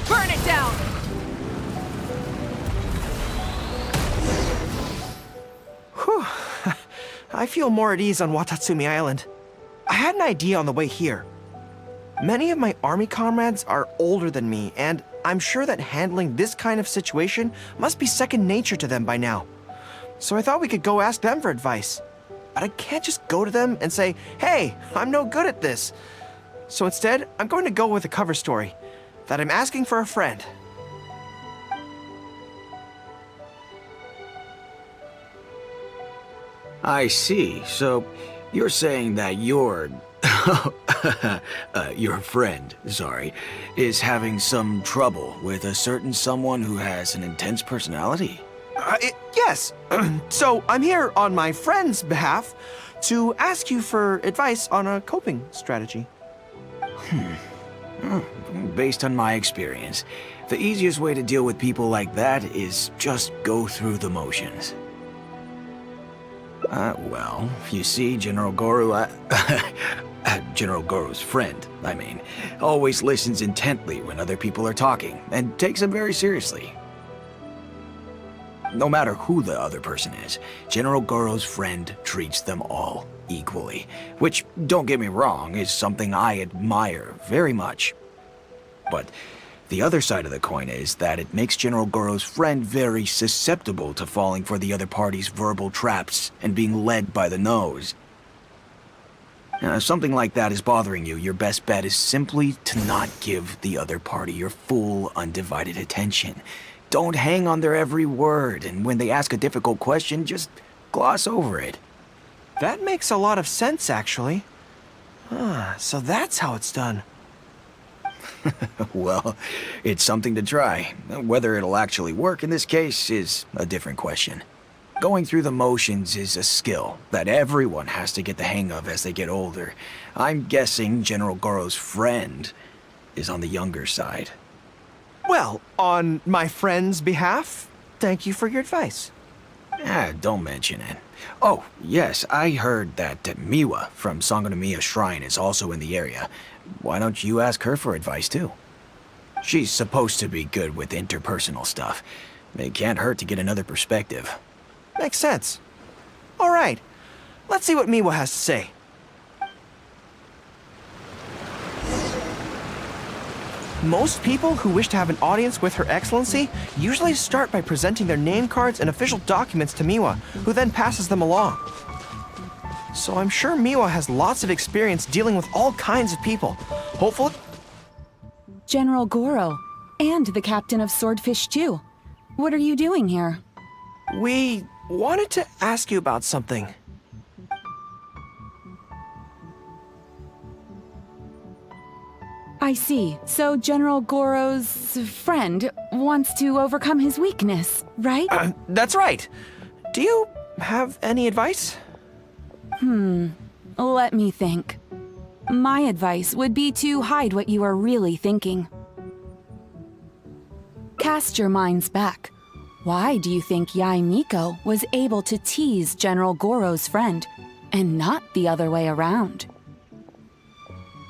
Burn it down! Whew. I feel more at ease on Watatsumi Island. I had an idea on the way here. Many of my army comrades are older than me, and I'm sure that handling this kind of situation must be second nature to them by now. So I thought we could go ask them for advice. But I can't just go to them and say, hey, I'm no good at this. So instead, I'm going to go with a cover story, that I'm asking for a friend. I see. So, you're saying that your friend, sorry, is having some trouble with a certain someone who has an intense personality? Yes. So, I'm here on my friend's behalf to ask you for advice on a coping strategy. Based on my experience, the easiest way to deal with people like that is just go through the motions. Well, you see, General Goro, General Goro's friend, I mean, always listens intently when other people are talking, and takes them very seriously. No matter who the other person is, General Goro's friend treats them all equally, which, don't get me wrong, is something I admire very much. But The other side of the coin is that it makes General Goro's friend very susceptible to falling for the other party's verbal traps and being led by the nose. Now, if something like that is bothering you, your best bet is simply to not give the other party your full, undivided attention. Don't hang on their every word, and when they ask a difficult question, just gloss over it. That makes a lot of sense, actually. So that's how it's done. Well, it's something to try. Whether it'll actually work in this case is a different question. Going through the motions is a skill that everyone has to get the hang of as they get older. I'm guessing General Goro's friend is on the younger side. Well, on my friend's behalf, thank you for your advice. Don't mention it. Oh, yes, I heard that Miwa from Sangonomiya Shrine is also in the area. Why don't you ask her for advice, too? She's supposed to be good with interpersonal stuff. It can't hurt to get another perspective. Makes sense. All right, let's see what Miwa has to say. Most people who wish to have an audience with Her Excellency usually start by presenting their name cards and official documents to Miwa, who then passes them along. So I'm sure Miwa has lots of experience dealing with all kinds of people. Hopefully... General Goro, and the captain of Swordfish too. What are you doing here? We wanted to ask you about something. I see. So General Goro's friend wants to overcome his weakness, right? That's right. Do you have any advice? Let me think. My advice would be to hide what you are really thinking. Cast your minds back. Why do you think Yai Miko was able to tease General Goro's friend, and not the other way around?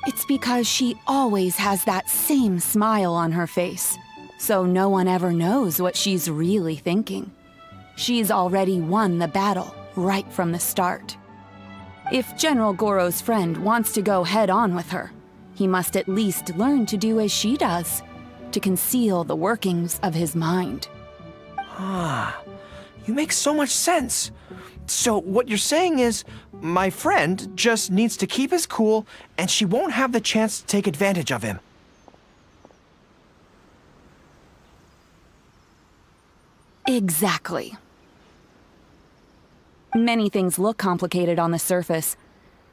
It's because she always has that same smile on her face, so no one ever knows what she's really thinking. She's already won the battle right from the start. If General Goro's friend wants to go head-on with her, he must at least learn to do as she does, to conceal the workings of his mind. You make so much sense. So what you're saying is, my friend just needs to keep his cool, and she won't have the chance to take advantage of him. Exactly. Many things look complicated on the surface,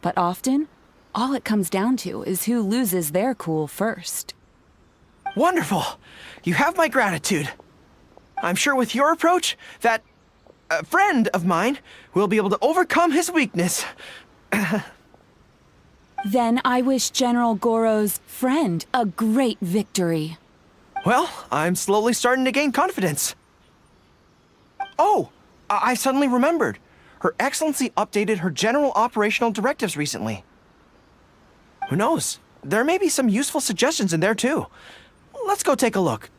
but often, all it comes down to is who loses their cool first. Wonderful! You have my gratitude. I'm sure with your approach, that friend of mine will be able to overcome his weakness. Then I wish General Goro's friend a great victory. Well, I'm slowly starting to gain confidence. Oh, I suddenly remembered. Her Excellency updated her general operational directives recently. Who knows? There may be some useful suggestions in there too. Let's go take a look.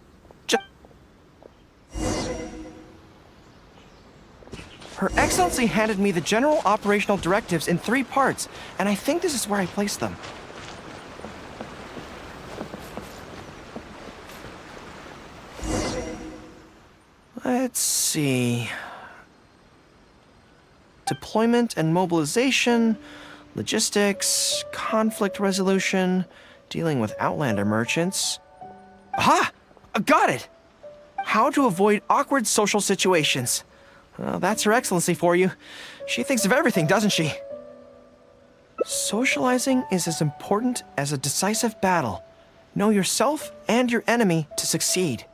Her Excellency handed me the general operational directives in 3 parts, and I think this is where I placed them. Let's see. Deployment and mobilization, logistics, conflict resolution, dealing with Outlander merchants. Aha! Got it! How to avoid awkward social situations. Well, that's Her Excellency for you. She thinks of everything, doesn't she? Socializing is as important as a decisive battle. Know yourself and your enemy to succeed.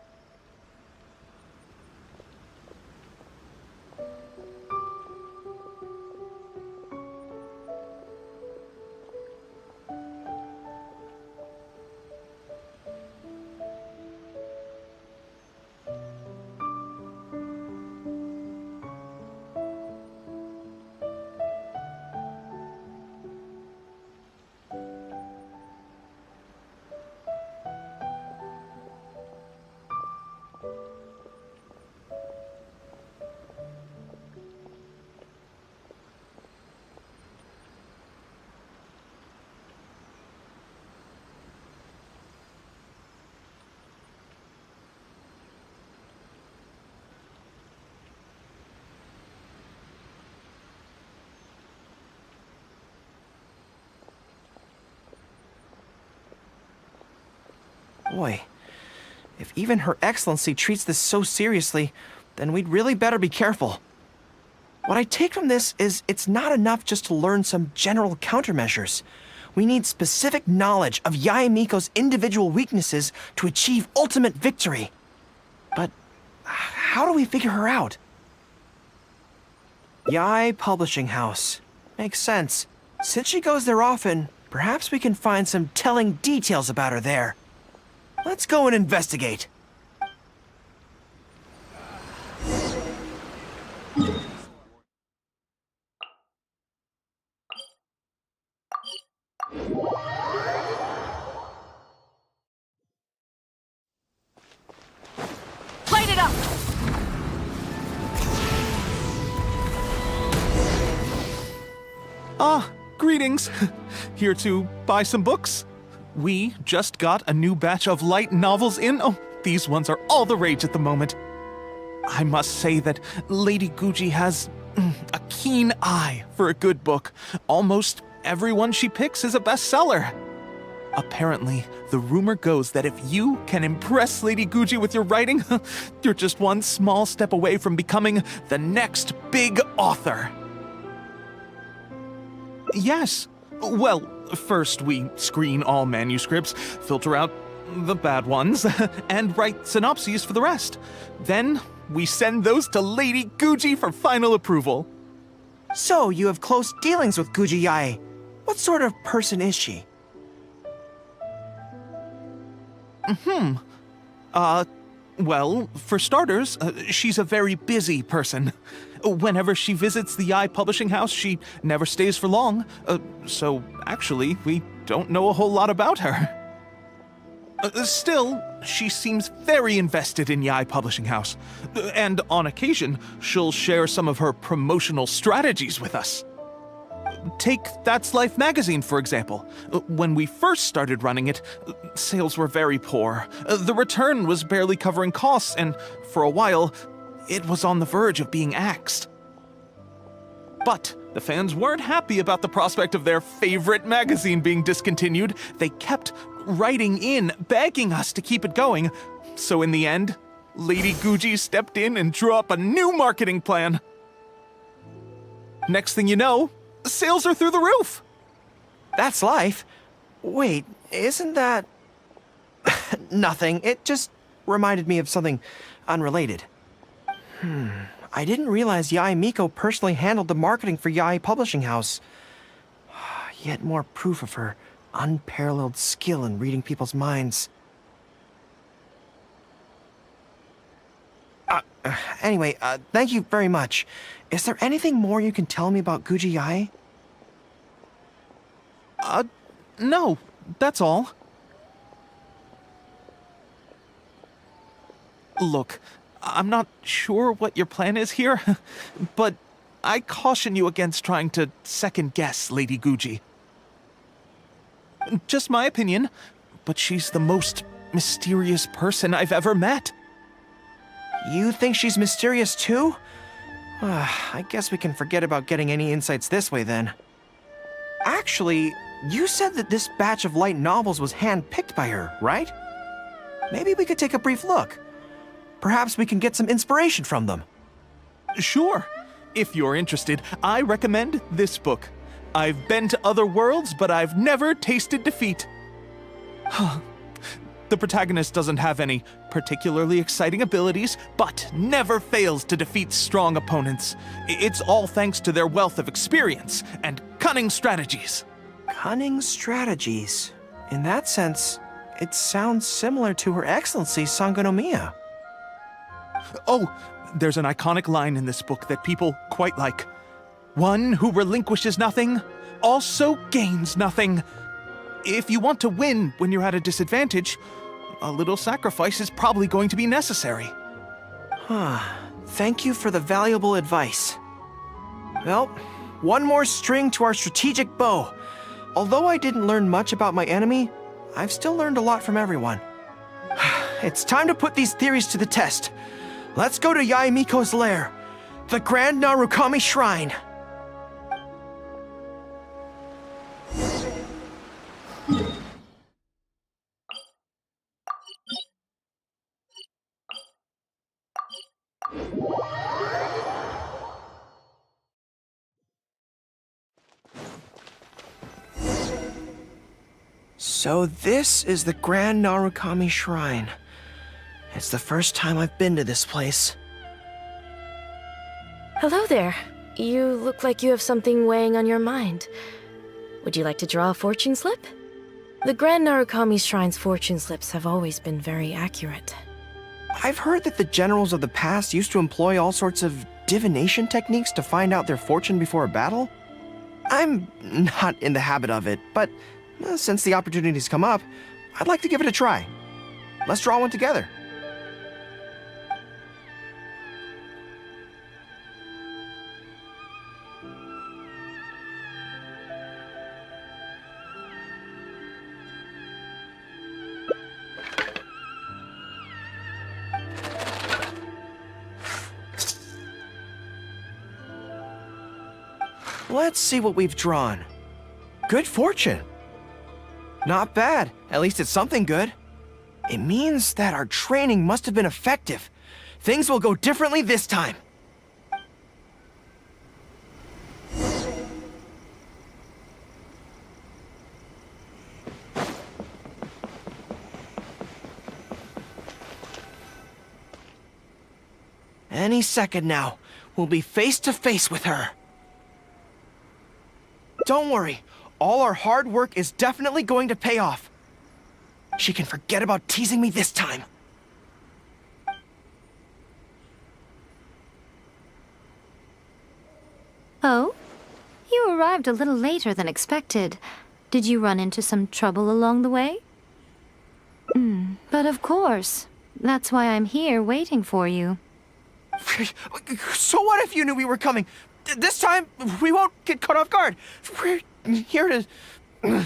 Boy, if even Her Excellency treats this so seriously, then we'd really better be careful. What I take from this is it's not enough just to learn some general countermeasures. We need specific knowledge of Yae Miko's individual weaknesses to achieve ultimate victory. But how do we figure her out? Yae Publishing House. Makes sense. Since she goes there often, perhaps we can find some telling details about her there. Let's go and investigate. Light it up! Ah, greetings. Here to buy some books? We just got a new batch of light novels in. Oh, these ones are all the rage at the moment. I must say that Lady Guji has a keen eye for a good book. Almost everyone she picks is a bestseller. Apparently, the rumor goes that if you can impress Lady Guji with your writing, you're just one small step away from becoming the next big author. Yes. Well, first we screen all manuscripts, filter out the bad ones, and write synopses for the rest. Then we send those to Lady Guji for final approval. So, you have close dealings with Guji Yae. What sort of person is she? Well, for starters, she's a very busy person. Whenever she visits the Yae Publishing House, she never stays for long. So, actually, we don't know a whole lot about her. Still, she seems very invested in Yae Publishing House. And on occasion, she'll share some of her promotional strategies with us. Take That's Life magazine, for example. When we first started running it, sales were very poor. The return was barely covering costs, and for a while, it was on the verge of being axed. But the fans weren't happy about the prospect of their favorite magazine being discontinued. They kept writing in, begging us to keep it going. So in the end, Lady Guji stepped in and drew up a new marketing plan. Next thing you know, sales are through the roof. That's Life. Wait, isn't that... Nothing. It just reminded me of something unrelated. I didn't realize Yae Miko personally handled the marketing for Yae Publishing House. Yet more proof of her unparalleled skill in reading people's minds. Anyway, thank you very much. Is there anything more you can tell me about Guji Yae? No, that's all. Look, I'm not sure what your plan is here, but I caution you against trying to second-guess Lady Guji. Just my opinion, but she's the most mysterious person I've ever met. You think she's mysterious too? I guess we can forget about getting any insights this way then. Actually, you said that this batch of light novels was hand-picked by her, right? Maybe we could take a brief look. Perhaps we can get some inspiration from them. Sure. If you're interested, I recommend this book. I've been to other worlds, but I've never tasted defeat. The protagonist doesn't have any particularly exciting abilities, but never fails to defeat strong opponents. It's all thanks to their wealth of experience and cunning strategies. Cunning strategies? In that sense, it sounds similar to Her Excellency Sangonomiya. Oh, there's an iconic line in this book that people quite like. One who relinquishes nothing also gains nothing. If you want to win when you're at a disadvantage, a little sacrifice is probably going to be necessary. Thank you for the valuable advice. Well, one more string to our strategic bow. Although I didn't learn much about my enemy, I've still learned a lot from everyone. It's time to put these theories to the test. Let's go to Yae Miko's lair, the Grand Narukami Shrine. So this is the Grand Narukami Shrine. It's the first time I've been to this place. Hello there. You look like you have something weighing on your mind. Would you like to draw a fortune slip? The Grand Narukami Shrine's fortune slips have always been very accurate. I've heard that the generals of the past used to employ all sorts of divination techniques to find out their fortune before a battle. I'm not in the habit of it, but since the opportunity's come up, I'd like to give it a try. Let's draw one together. Let's see what we've drawn. Good fortune. Not bad. At least it's something good. It means that our training must have been effective. Things will go differently this time. Any second now, we'll be face to face with her. Don't worry, all our hard work is definitely going to pay off. She can forget about teasing me this time. Oh? You arrived a little later than expected. Did you run into some trouble along the way? But of course. That's why I'm here waiting for you. So what if you knew we were coming? This time, we won't get caught off guard. We're here to...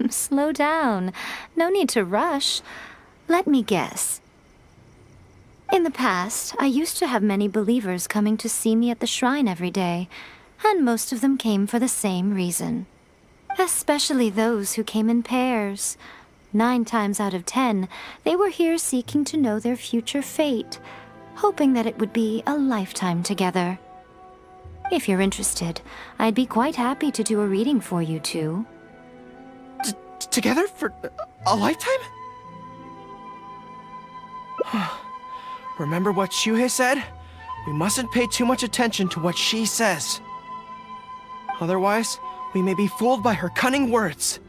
Slow down. No need to rush. Let me guess. In the past, I used to have many believers coming to see me at the shrine every day, and most of them came for the same reason. Especially those who came in pairs. 9 times out of 10, they were here seeking to know their future fate, hoping that it would be a lifetime together. If you're interested, I'd be quite happy to do a reading for you two. Together for a lifetime? Remember what Shuhei said? We mustn't pay too much attention to what she says. Otherwise, we may be fooled by her cunning words.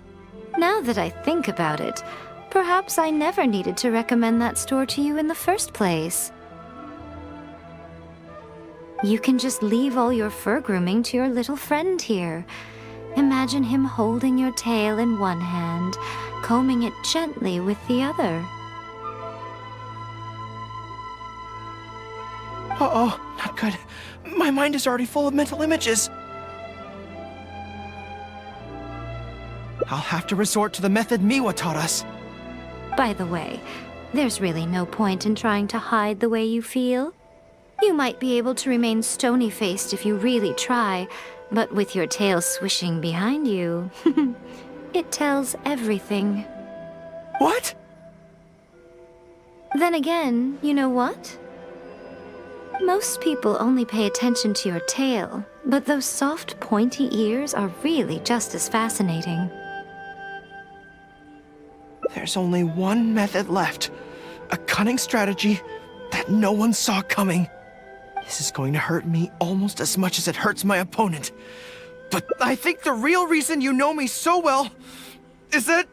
Now that I think about it, perhaps I never needed to recommend that store to you in the first place. You can just leave all your fur grooming to your little friend here. Imagine him holding your tail in one hand, combing it gently with the other. Uh-oh, not good. My mind is already full of mental images. I'll have to resort to the method Miwa taught us. By the way, there's really no point in trying to hide the way you feel. You might be able to remain stony-faced if you really try, but with your tail swishing behind you, it tells everything. What? Then again, you know what? Most people only pay attention to your tail, but those soft, pointy ears are really just as fascinating. There's only one method left. A cunning strategy that no one saw coming. This is going to hurt me almost as much as it hurts my opponent. But I think the real reason you know me so well is that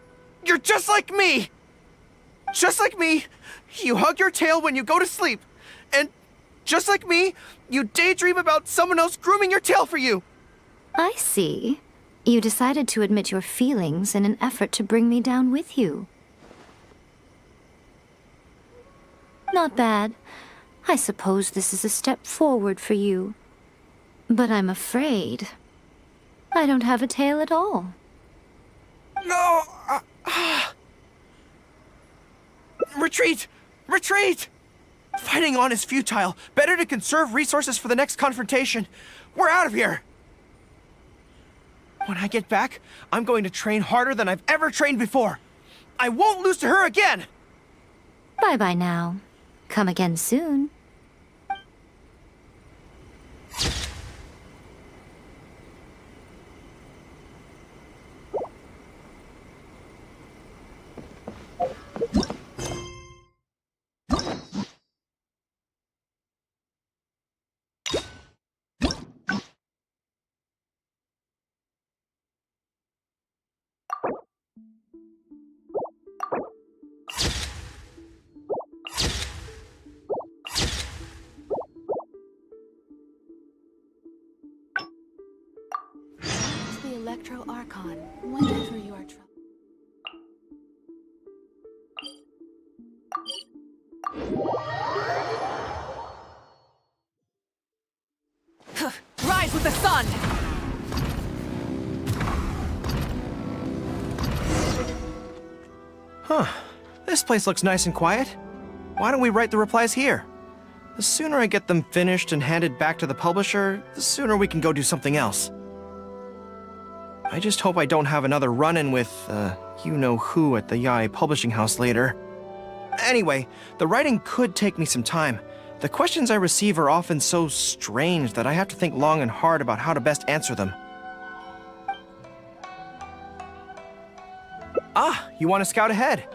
you're just like me. Just like me, you hug your tail when you go to sleep. And just like me, you daydream about someone else grooming your tail for you. I see. You decided to admit your feelings in an effort to bring me down with you. Not bad. I suppose this is a step forward for you. But I'm afraid I don't have a tail at all. No! Retreat! Retreat! Fighting on is futile. Better to conserve resources for the next confrontation. We're out of here! When I get back, I'm going to train harder than I've ever trained before. I won't lose to her again! Bye-bye now. Come again soon. Electro Archon whenever you are Rise with the sun! Huh. This place looks nice and quiet. Why don't we write the replies here? The sooner I get them finished and handed back to the publisher, the sooner we can go do something else. I just hope I don't have another run-in with, you-know-who at the Yae publishing house later. Anyway, the writing could take me some time. The questions I receive are often so strange that I have to think long and hard about how to best answer them. Ah, you want to scout ahead?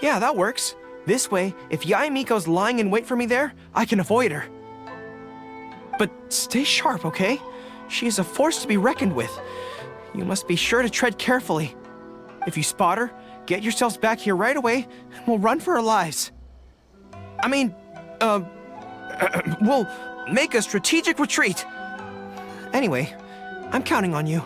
Yeah, that works. This way, if Yae Miko's lying in wait for me there, I can avoid her. But stay sharp, okay? She is a force to be reckoned with. You must be sure to tread carefully. If you spot her, get yourselves back here right away, and we'll run for our lives. I mean, we'll make a strategic retreat. Anyway, I'm counting on you.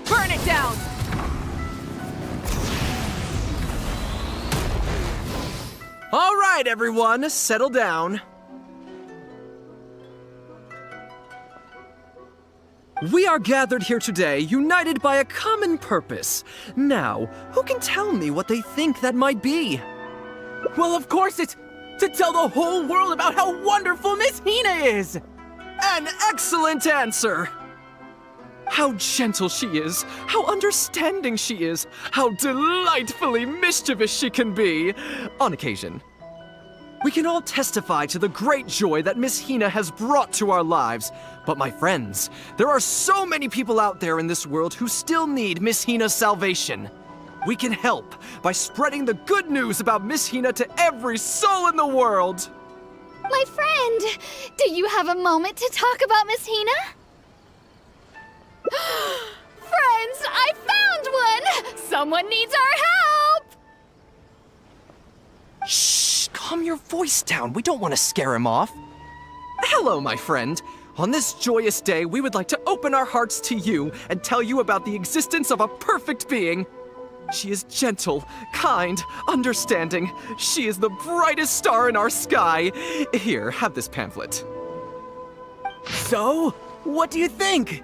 Burn it down! All right, everyone, settle down. We are gathered here today, united by a common purpose. Now, who can tell me what they think that might be? Well, of course it's to tell the whole world about how wonderful Miss Hina is! An excellent answer! How gentle she is, how understanding she is, how delightfully mischievous she can be, on occasion. We can all testify to the great joy that Miss Hina has brought to our lives. But my friends, there are so many people out there in this world who still need Miss Hina's salvation. We can help by spreading the good news about Miss Hina to every soul in the world. My friend, do you have a moment to talk about Miss Hina? Friends, I found one! Someone needs our help! Shh, calm your voice down. We don't want to scare him off. Hello, my friend. On this joyous day, we would like to open our hearts to you and tell you about the existence of a perfect being. She is gentle, kind, understanding. She is the brightest star in our sky. Here, have this pamphlet. So, what do you think?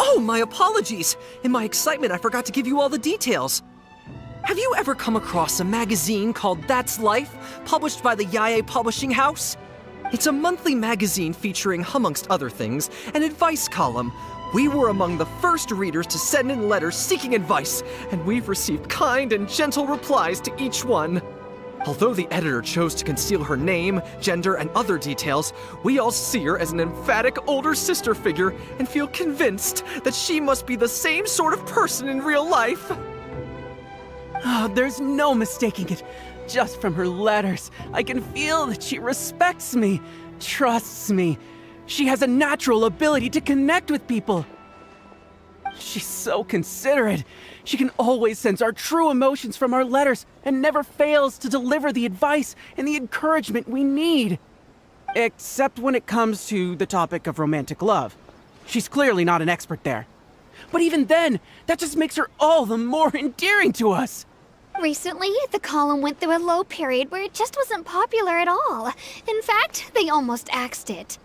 Oh, my apologies! In my excitement, I forgot to give you all the details. Have you ever come across a magazine called That's Life, published by the Yae Publishing House? It's a monthly magazine featuring, amongst other things, an advice column. We were among the first readers to send in letters seeking advice, and we've received kind and gentle replies to each one. Although the editor chose to conceal her name, gender, and other details, we all see her as an emphatic older sister figure and feel convinced that she must be the same sort of person in real life. Oh, there's no mistaking it. Just from her letters, I can feel that she respects me, trusts me. She has a natural ability to connect with people. She's so considerate. She can always sense our true emotions from our letters and never fails to deliver the advice and the encouragement we need. Except when it comes to the topic of romantic love. She's clearly not an expert there. But even then, that just makes her all the more endearing to us. Recently, the column went through a low period where it just wasn't popular at all. In fact, they almost axed it.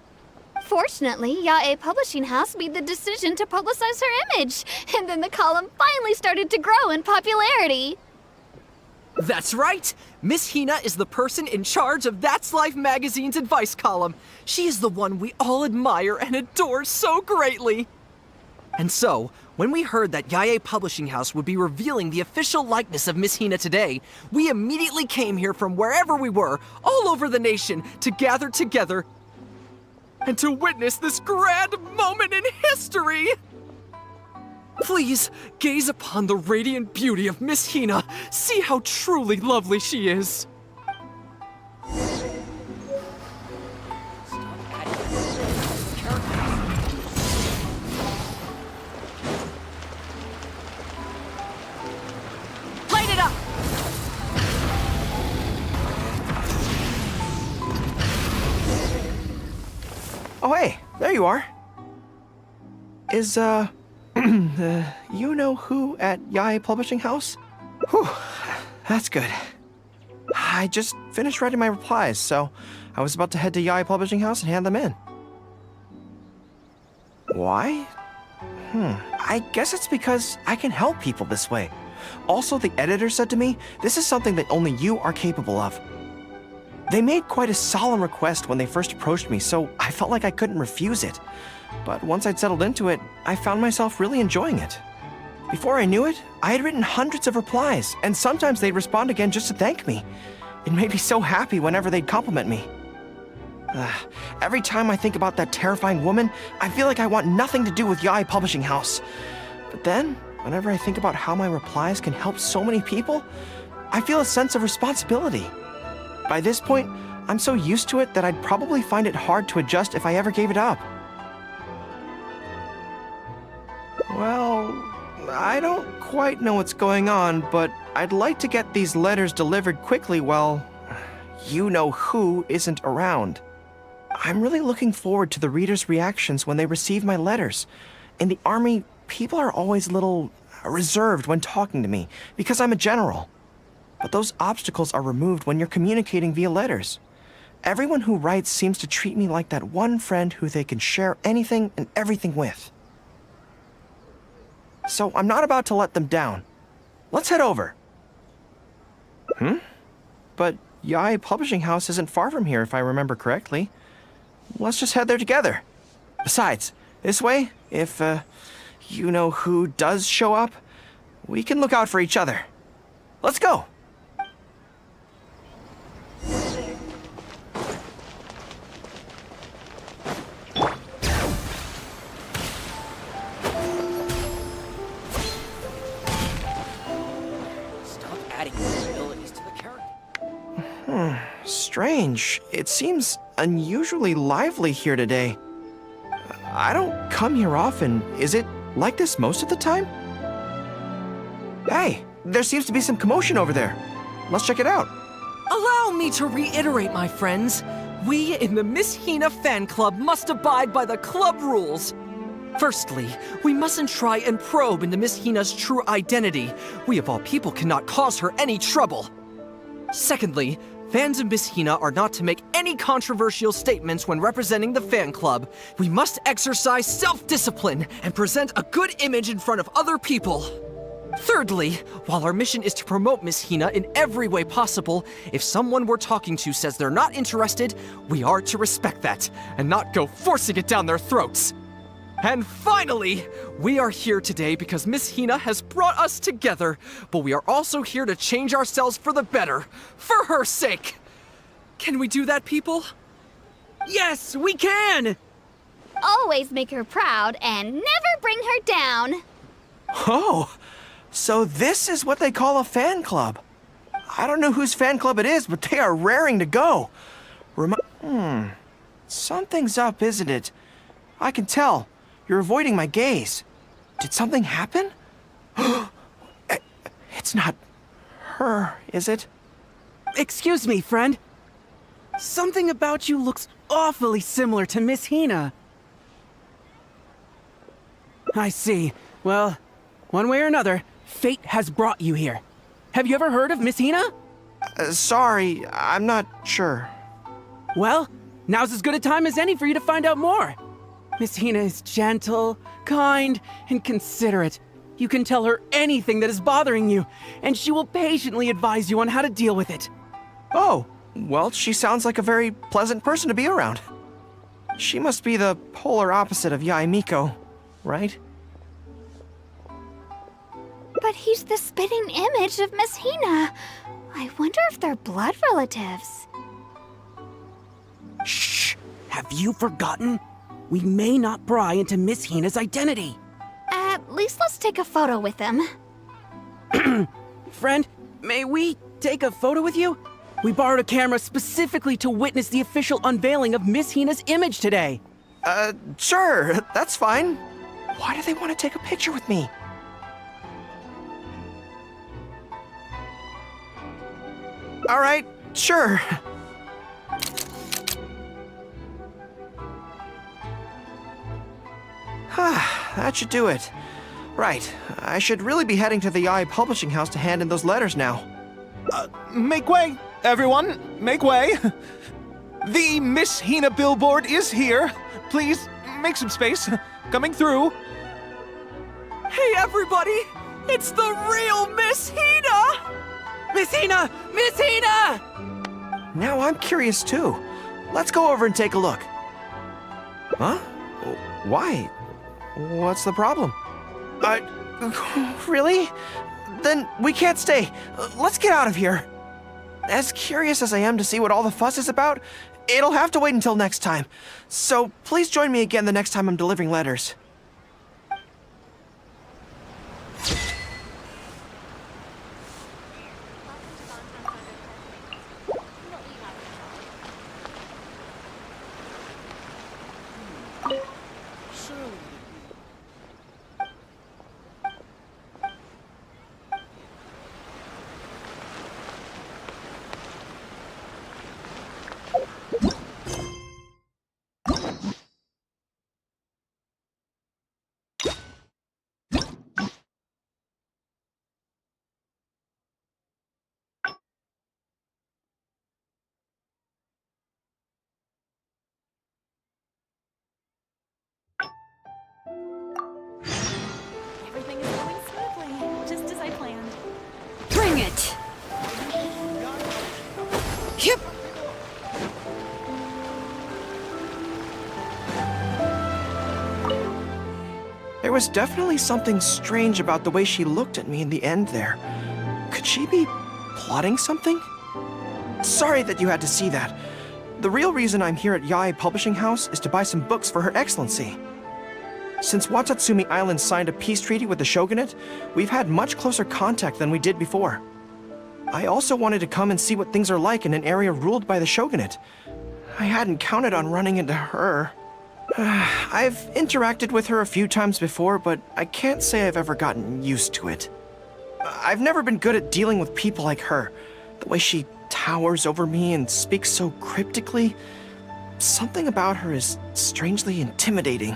Fortunately, Yae Publishing House made the decision to publicize her image, and then the column finally started to grow in popularity. That's right! Miss Hina is the person in charge of That's Life magazine's advice column. She is the one we all admire and adore so greatly. And so, when we heard that Yae Publishing House would be revealing the official likeness of Miss Hina today, we immediately came here from wherever we were, all over the nation, to gather together and to witness this grand moment in history! Please, gaze upon the radiant beauty of Miss Hina. See how truly lovely she is. Light it up! Oh, hey, there you are. Is, the you-know-who at Yae Publishing House? Whew, that's good. I just finished writing my replies, so I was about to head to Yae Publishing House and hand them in. Why? I guess it's because I can help people this way. Also, the editor said to me, this is something that only you are capable of. They made quite a solemn request when they first approached me, so I felt like I couldn't refuse it. But once I'd settled into it, I found myself really enjoying it. Before I knew it, I had written hundreds of replies, and sometimes they'd respond again just to thank me. It made me so happy whenever they'd compliment me. Every time I think about that terrifying woman, I feel like I want nothing to do with Yae Publishing House. But then, whenever I think about how my replies can help so many people, I feel a sense of responsibility. By this point, I'm so used to it that I'd probably find it hard to adjust if I ever gave it up. Well, I don't quite know what's going on, but I'd like to get these letters delivered quickly while you-know-who isn't around. I'm really looking forward to the readers' reactions when they receive my letters. In the army, people are always a little reserved when talking to me because I'm a general. But those obstacles are removed when you're communicating via letters. Everyone who writes seems to treat me like that one friend who they can share anything and everything with. So I'm not about to let them down. Let's head over. But Yae Publishing House isn't far from here, if I remember correctly. Let's just head there together. Besides, this way, if, you-know-who does show up, we can look out for each other. Let's go! Stop adding more abilities to the character. Strange. It seems unusually lively here today. I don't come here often. Is it like this most of the time? Hey, there seems to be some commotion over there. Let's check it out. Allow me to reiterate, my friends. We in the Miss Hina fan club must abide by the club rules. Firstly, we mustn't try and probe into Miss Hina's true identity. We of all people cannot cause her any trouble. Secondly, fans of Miss Hina are not to make any controversial statements when representing the fan club. We must exercise self-discipline and present a good image in front of other people. Thirdly, while our mission is to promote Miss Hina in every way possible, if someone we're talking to says they're not interested, we are to respect that and not go forcing it down their throats. And finally, we are here today because Miss Hina has brought us together, but we are also here to change ourselves for the better, for her sake. Can we do that, people? Yes, we can! Always make her proud and never bring her down. Oh, so this is what they call a fan club. I don't know whose fan club it is, but they are raring to go. Something's up, isn't it? I can tell. You're avoiding my gaze. Did something happen? It's not her, is it? Excuse me, friend. Something about you looks awfully similar to Miss Hina. I see. Well, one way or another, fate has brought you here. Have you ever heard of Miss Hina? Sorry, I'm not sure. Well, now's as good a time as any for you to find out more. Miss Hina is gentle, kind, and considerate. You can tell her anything that is bothering you, and she will patiently advise you on how to deal with it. Oh, well, she sounds like a very pleasant person to be around. She must be the polar opposite of Yae Miko, right? But he's the spitting image of Miss Hina. I wonder if they're blood relatives. Shh! Have you forgotten? We may not pry into Miss Hina's identity. At least least let's take a photo with him. Friend, may we take a photo with you? We borrowed a camera specifically to witness the official unveiling of Miss Hina's image today. Sure, that's fine. Why do they want to take a picture with me? All right, sure. That should do it. Right, I should really be heading to the YA Publishing House to hand in those letters now. Make way, everyone, make way. The Miss Hina billboard is here. Please, make some space. Coming through. Hey everybody! It's the real Miss Hina! Miss Hina! Miss Hina! Now I'm curious too. Let's go over and take a look. Huh? Why? What's the problem? Really? Then we can't stay. Let's get out of here. As curious as I am to see what all the fuss is about, it'll have to wait until next time. So please join me again the next time I'm delivering letters. Everything is going smoothly, just as I planned. Bring it! Yep. There was definitely something strange about the way she looked at me in the end there. Could she be plotting something? Sorry that you had to see that. The real reason I'm here at YA Publishing House is to buy some books for Her Excellency. Since Watatsumi Island signed a peace treaty with the shogunate, we've had much closer contact than we did before. I also wanted to come and see what things are like in an area ruled by the shogunate. I hadn't counted on running into her. I've interacted with her a few times before, but I can't say I've ever gotten used to it. I've never been good at dealing with people like her. The way she towers over me and speaks so cryptically. Something about her is strangely intimidating.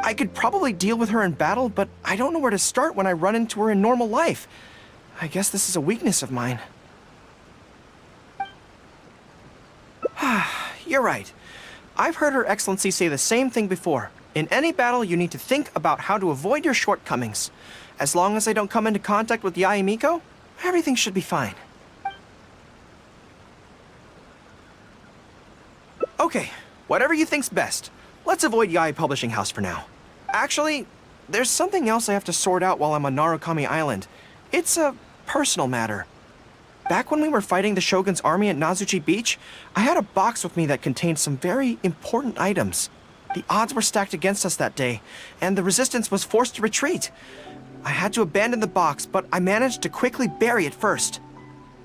I could probably deal with her in battle, but I don't know where to start when I run into her in normal life. I guess this is a weakness of mine. You're right. I've heard Her Excellency say the same thing before. In any battle, you need to think about how to avoid your shortcomings. As long as I don't come into contact with Yae Miko, everything should be fine. Okay, whatever you think's best. Let's avoid Yae Publishing House for now. Actually, there's something else I have to sort out while I'm on Narukami Island. It's a personal matter. Back when we were fighting the Shogun's army at Nazuchi Beach, I had a box with me that contained some very important items. The odds were stacked against us that day, and the resistance was forced to retreat. I had to abandon the box, but I managed to quickly bury it first.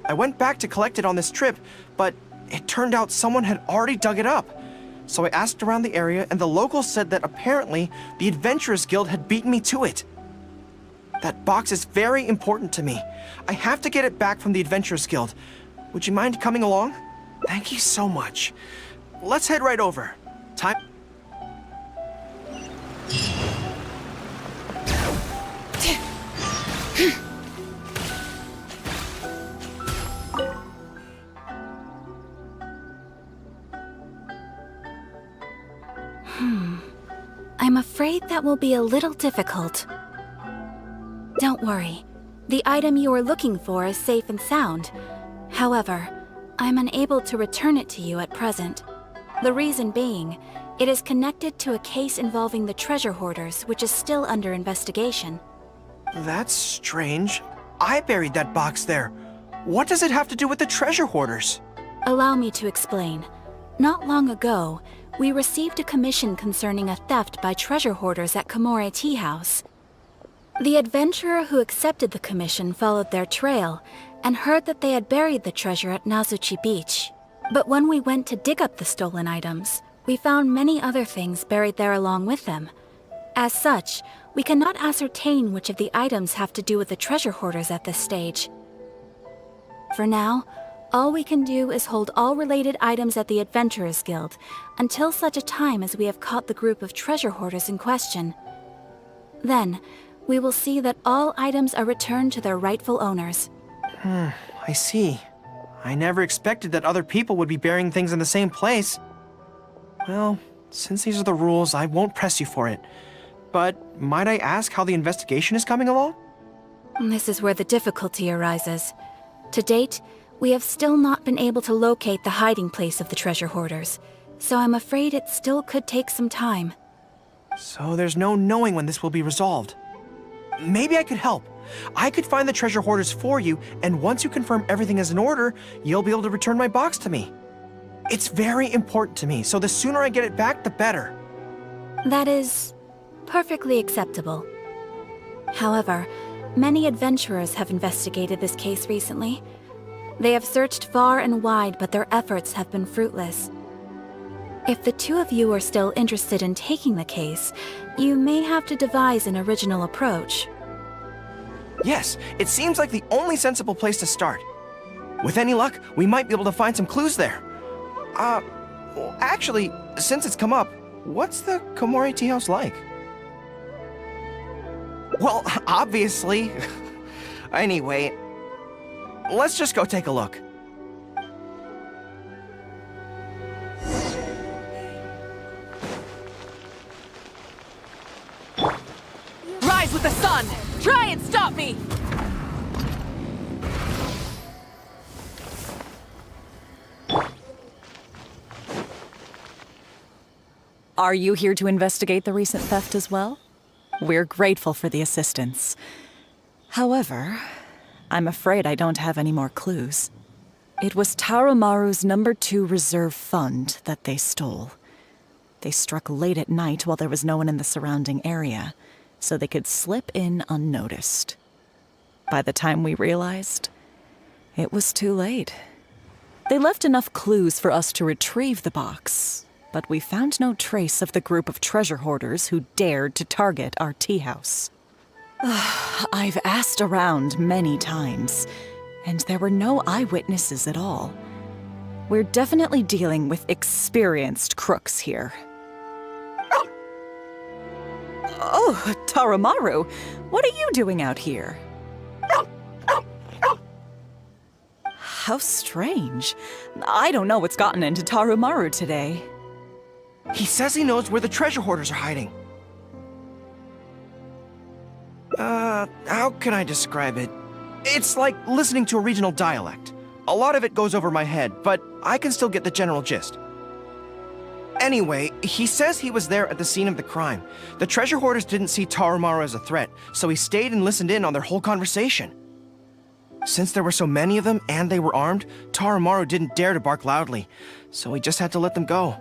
I went back to collect it on this trip, but it turned out someone had already dug it up. So I asked around the area, and the locals said that apparently the Adventurers Guild had beaten me to it. That box is very important to me. I have to get it back from the Adventurers Guild. Would you mind coming along? Thank you so much. Let's head right over. Time... I'm afraid that will be a little difficult. Don't worry. The item you are looking for is safe and sound. However, I'm unable to return it to you at present. The reason being, it is connected to a case involving the treasure hoarders, which is still under investigation. That's strange. I buried that box there. What does it have to do with the treasure hoarders? Allow me to explain. Not long ago, we received a commission concerning a theft by treasure hoarders at Komore Tea House. The adventurer who accepted the commission followed their trail and heard that they had buried the treasure at Nazuchi Beach. But when we went to dig up the stolen items, we found many other things buried there along with them. As such, we cannot ascertain which of the items have to do with the treasure hoarders at this stage. For now, all we can do is hold all related items at the Adventurers Guild until such a time as we have caught the group of treasure hoarders in question. Then, we will see that all items are returned to their rightful owners. I see. I never expected that other people would be burying things in the same place. Well, since these are the rules, I won't press you for it. But might I ask how the investigation is coming along? This is where the difficulty arises. To date, we have still not been able to locate the hiding place of the treasure hoarders, so I'm afraid it still could take some time. So there's no knowing when this will be resolved. Maybe I could help. I could find the treasure hoarders for you, and once you confirm everything is in order, you'll be able to return my box to me. It's very important to me, so the sooner I get it back, the better. That is perfectly acceptable. However, many adventurers have investigated this case recently. They have searched far and wide, but their efforts have been fruitless. If the two of you are still interested in taking the case, you may have to devise an original approach. Yes, it seems like the only sensible place to start. With any luck, we might be able to find some clues there. Well, actually, since it's come up, what's the Komore Tea House like? Well, obviously. Anyway, let's just go take a look. Rise with the sun! Try and stop me! Are you here to investigate the recent theft as well? We're grateful for the assistance. However, I'm afraid I don't have any more clues. It was Tarumaru's #2 reserve fund that they stole. They struck late at night while there was no one in the surrounding area, so they could slip in unnoticed. By the time we realized, it was too late. They left enough clues for us to retrieve the box, but we found no trace of the group of treasure hoarders who dared to target our tea house. I've asked around many times, and there were no eyewitnesses at all. We're definitely dealing with experienced crooks here. Oh, Tarumaru, what are you doing out here? How strange. I don't know what's gotten into Tarumaru today. He says he knows where the treasure hoarders are hiding. How can I describe it? It's like listening to a regional dialect. A lot of it goes over my head, but I can still get the general gist. Anyway, he says he was there at the scene of the crime. The treasure hoarders didn't see Tarumaru as a threat, so he stayed and listened in on their whole conversation. Since there were so many of them and they were armed, Tarumaru didn't dare to bark loudly, so he just had to let them go.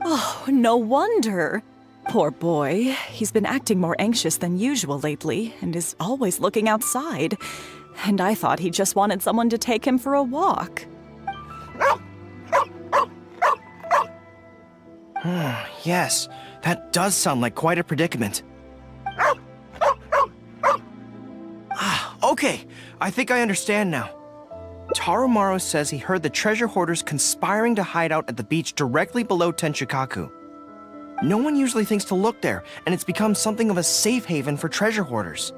Oh, no wonder. Poor boy. He's been acting more anxious than usual lately and is always looking outside. And I thought he just wanted someone to take him for a walk. Yes, that does sound like quite a predicament. Okay, I think I understand now. Tarumaru says he heard the treasure hoarders conspiring to hide out at the beach directly below Tenshikaku. No one usually thinks to look there, and it's become something of a safe haven for treasure hoarders.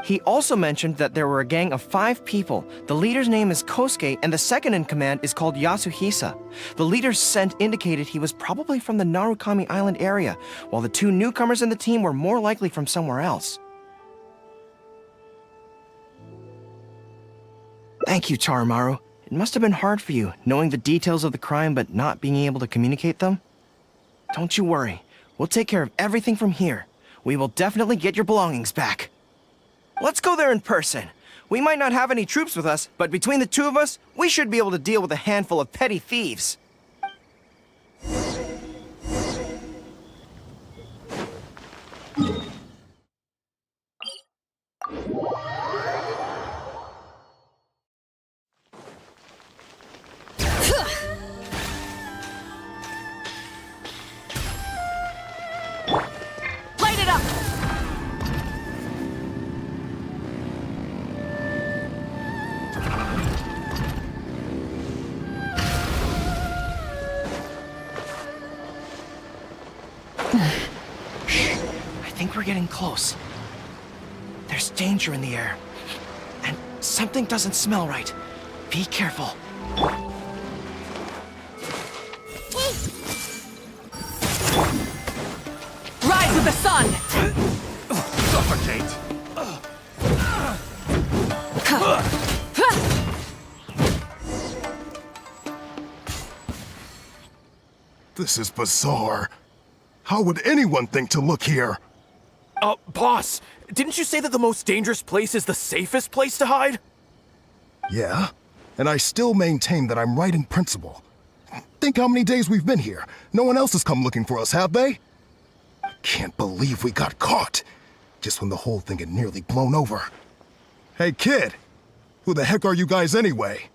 He also mentioned that there were a gang of 5 people. The leader's name is Kosuke, and the second in command is called Yasuhisa. The leader's scent indicated he was probably from the Narukami Island area, while the 2 newcomers in the team were more likely from somewhere else. Thank you, Tarumaru. It must have been hard for you, knowing the details of the crime but not being able to communicate them. Don't you worry. We'll take care of everything from here. We will definitely get your belongings back. Let's go there in person. We might not have any troops with us, but between the 2 of us, we should be able to deal with a handful of petty thieves. Shh. I think we're getting close. There's danger in the air. And something doesn't smell right. Be careful. Rise with the sun! Suffocate! This is bizarre. How would anyone think to look here? Boss, didn't you say that the most dangerous place is the safest place to hide? Yeah, and I still maintain that I'm right in principle. Think how many days we've been here. No one else has come looking for us, have they? I can't believe we got caught. Just when the whole thing had nearly blown over. Hey, kid! Who the heck are you guys anyway?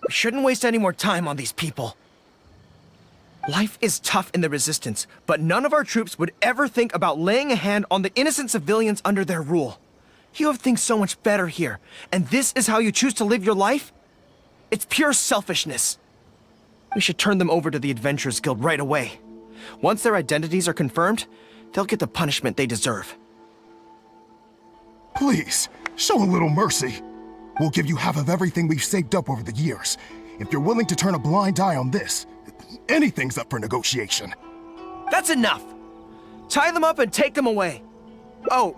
We shouldn't waste any more time on these people. Life is tough in the Resistance, but none of our troops would ever think about laying a hand on the innocent civilians under their rule. You have things so much better here, and this is how you choose to live your life? It's pure selfishness. We should turn them over to the Adventurers Guild right away. Once their identities are confirmed, they'll get the punishment they deserve. Please, show a little mercy. We'll give you half of everything we've saved up over the years. If you're willing to turn a blind eye on this, anything's up for negotiation. That's enough! Tie them up and take them away. Oh,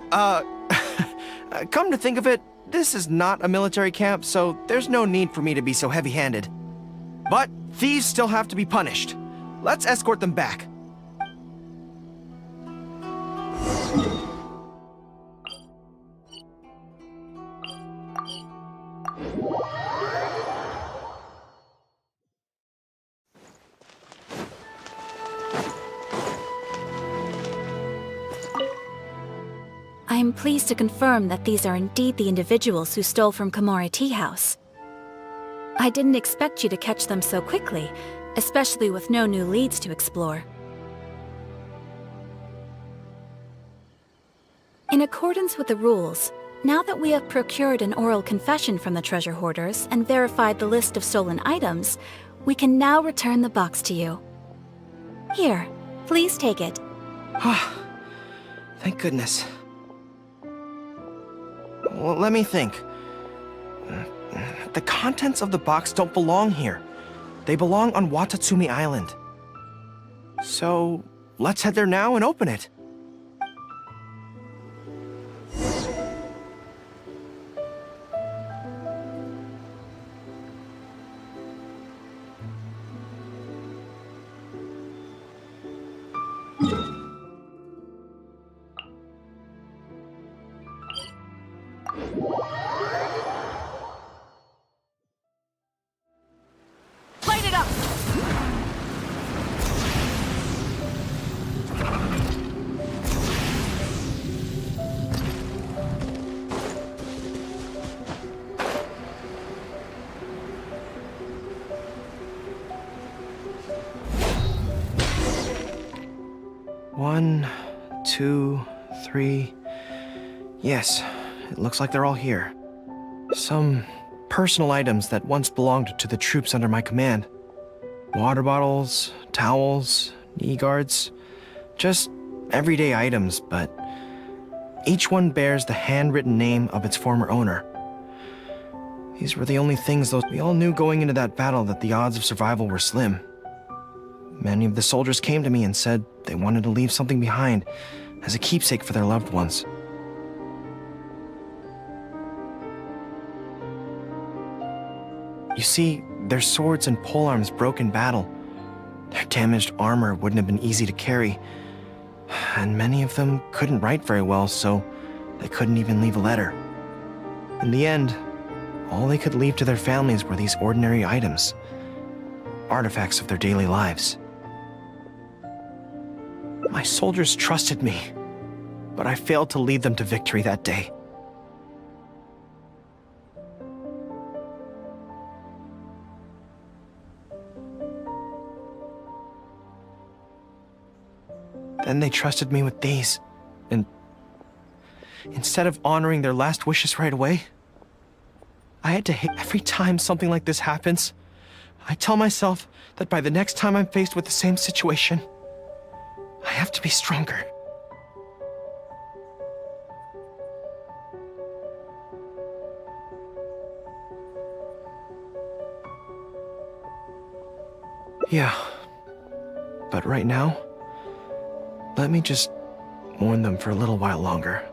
come to think of it, this is not a military camp, so there's no need for me to be so heavy-handed. But thieves still have to be punished. Let's escort them back. I am pleased to confirm that these are indeed the individuals who stole from Komori Tea House. I didn't expect you to catch them so quickly, especially with no new leads to explore. In accordance with the rules, now that we have procured an oral confession from the treasure hoarders and verified the list of stolen items, we can now return the box to you. Here, please take it. Thank goodness. Well, let me think. The contents of the box don't belong here. They belong on Watatsumi Island. So, let's head there now and open it. Light it up! One, two, three. Yes, it looks like they're all here. Some personal items that once belonged to the troops under my command. Water bottles, towels, knee guards. Just everyday items, but each one bears the handwritten name of its former owner. These were the only things we all knew going into that battle that the odds of survival were slim. Many of the soldiers came to me and said they wanted to leave something behind as a keepsake for their loved ones. You see, their swords and polearms broke in battle. Their damaged armor wouldn't have been easy to carry, and many of them couldn't write very well, so they couldn't even leave a letter. In the end, all they could leave to their families were these ordinary items, artifacts of their daily lives. My soldiers trusted me, but I failed to lead them to victory that day. Then they trusted me with these, and instead of honoring their last wishes right away, I had to hate every time something like this happens. I tell myself that by the next time I'm faced with the same situation, I have to be stronger. Yeah. But right now, let me just mourn them for a little while longer.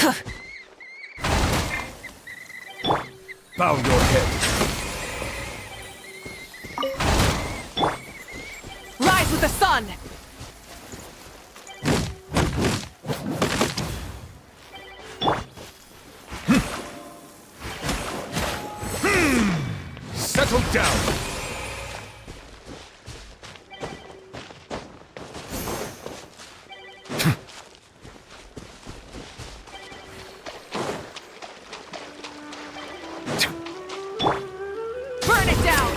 Bow your head. Rise with the sun! Settle down. Burn it down!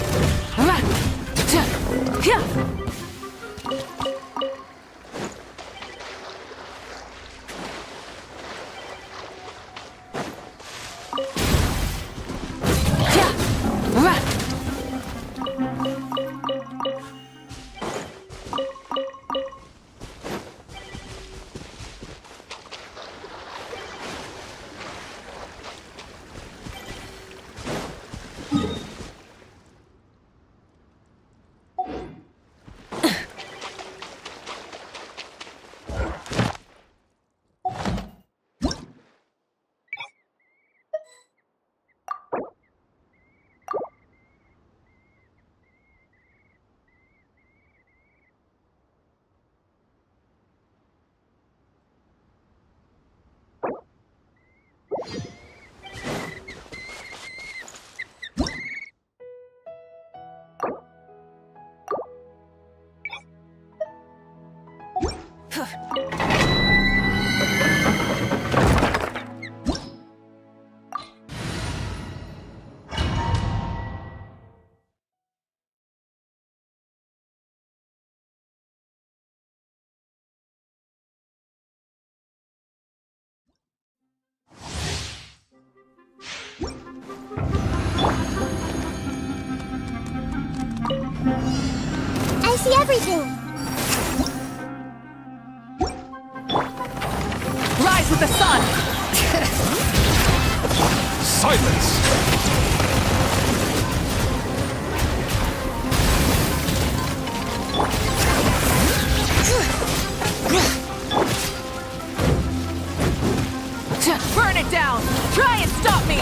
I see everything. Rise with the sun! Silence! Burn it down! Try and stop me!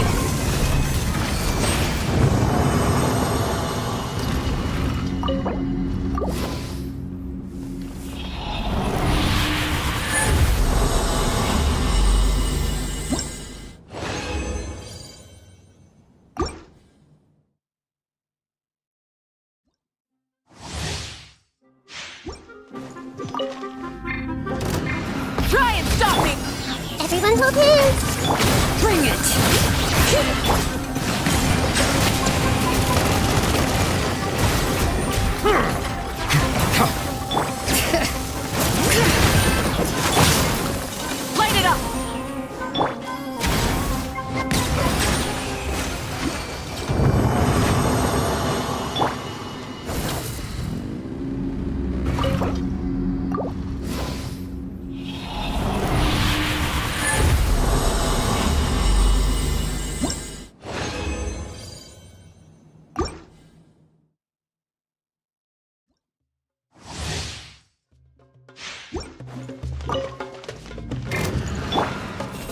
Try and stop me! Everyone hold hands. Bring it! Light it up!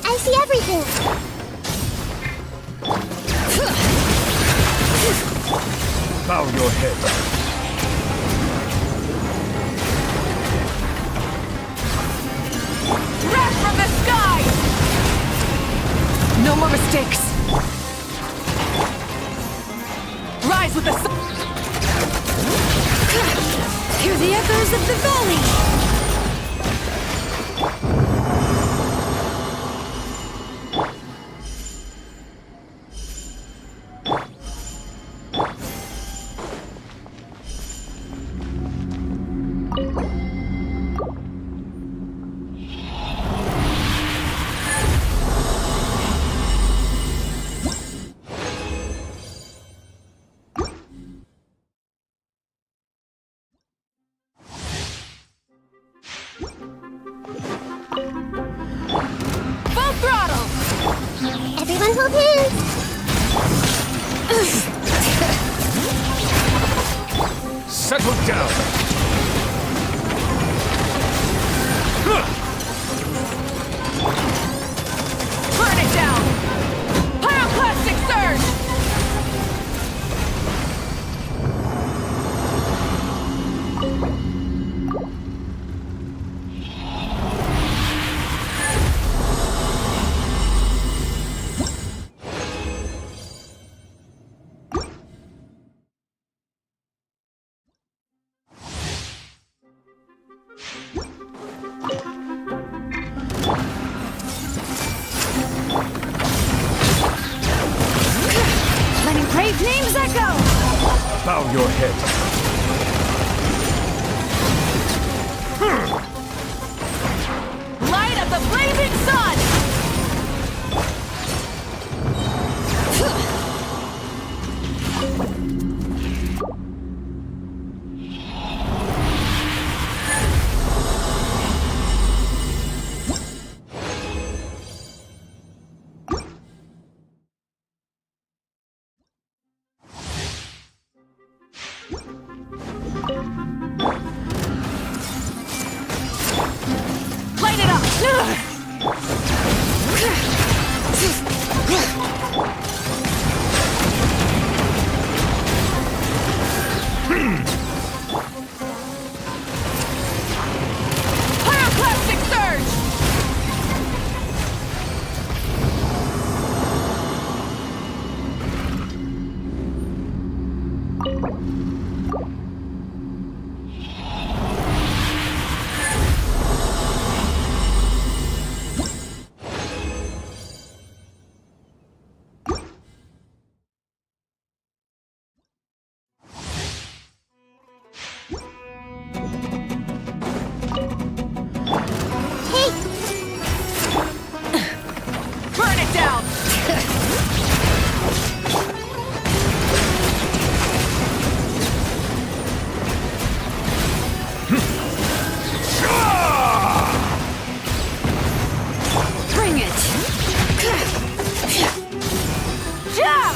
I see everything. Bow your head. Wrath from the sky! No more mistakes. Rise with the sun! Hear the echoes of the valley! Full throttle! Everyone hold hands. Settle down. Bow your head. Light of the blazing sun! Light it up! Pyroclastic surge! Burn it down! Bring it! Ja!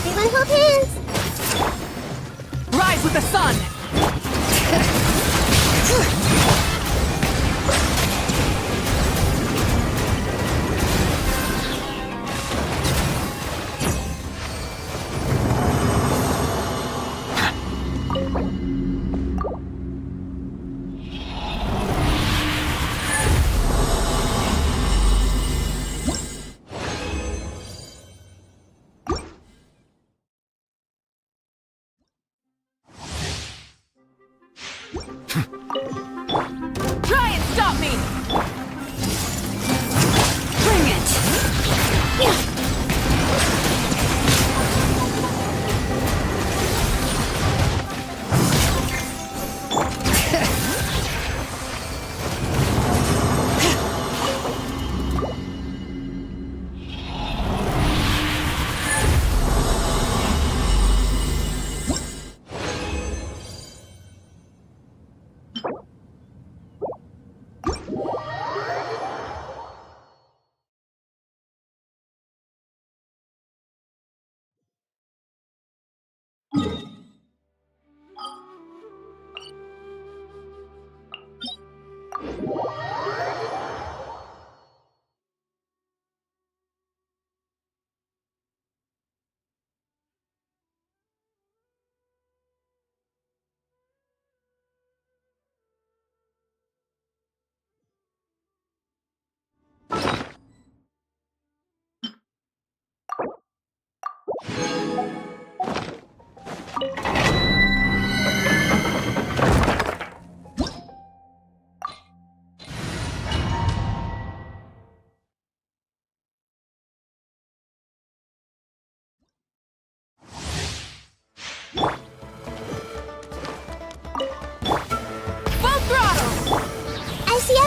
Everyone hold hands! Rise with the sun! Try and stop me! Bring it!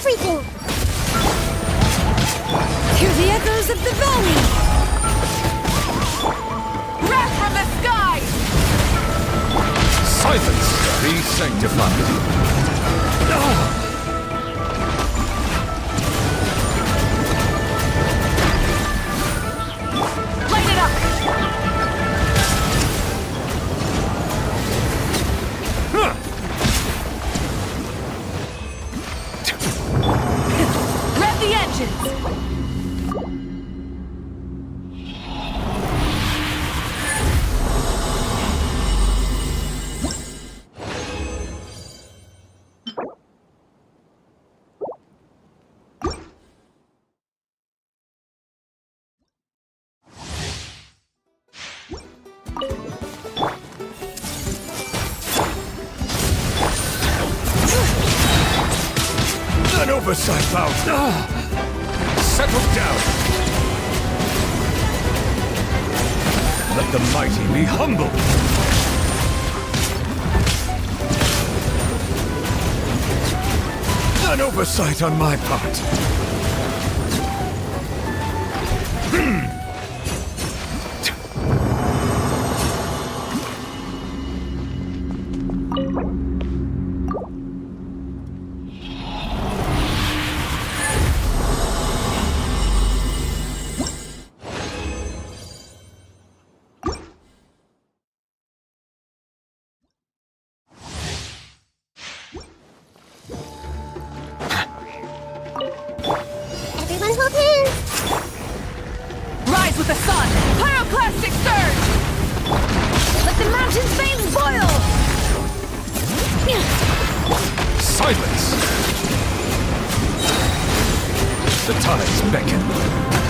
everything! Hear the echoes of the valley! Wrath from the sky! Silence! Be sanctified! Light it up! Rev the engines! oversight, Bowser! Settle down! Let the mighty be humble! An oversight on my part. Everyone hold hands! Rise with the sun! Pyroclastic surge! Let the mountain's veins boil! Silence! The tides beckon.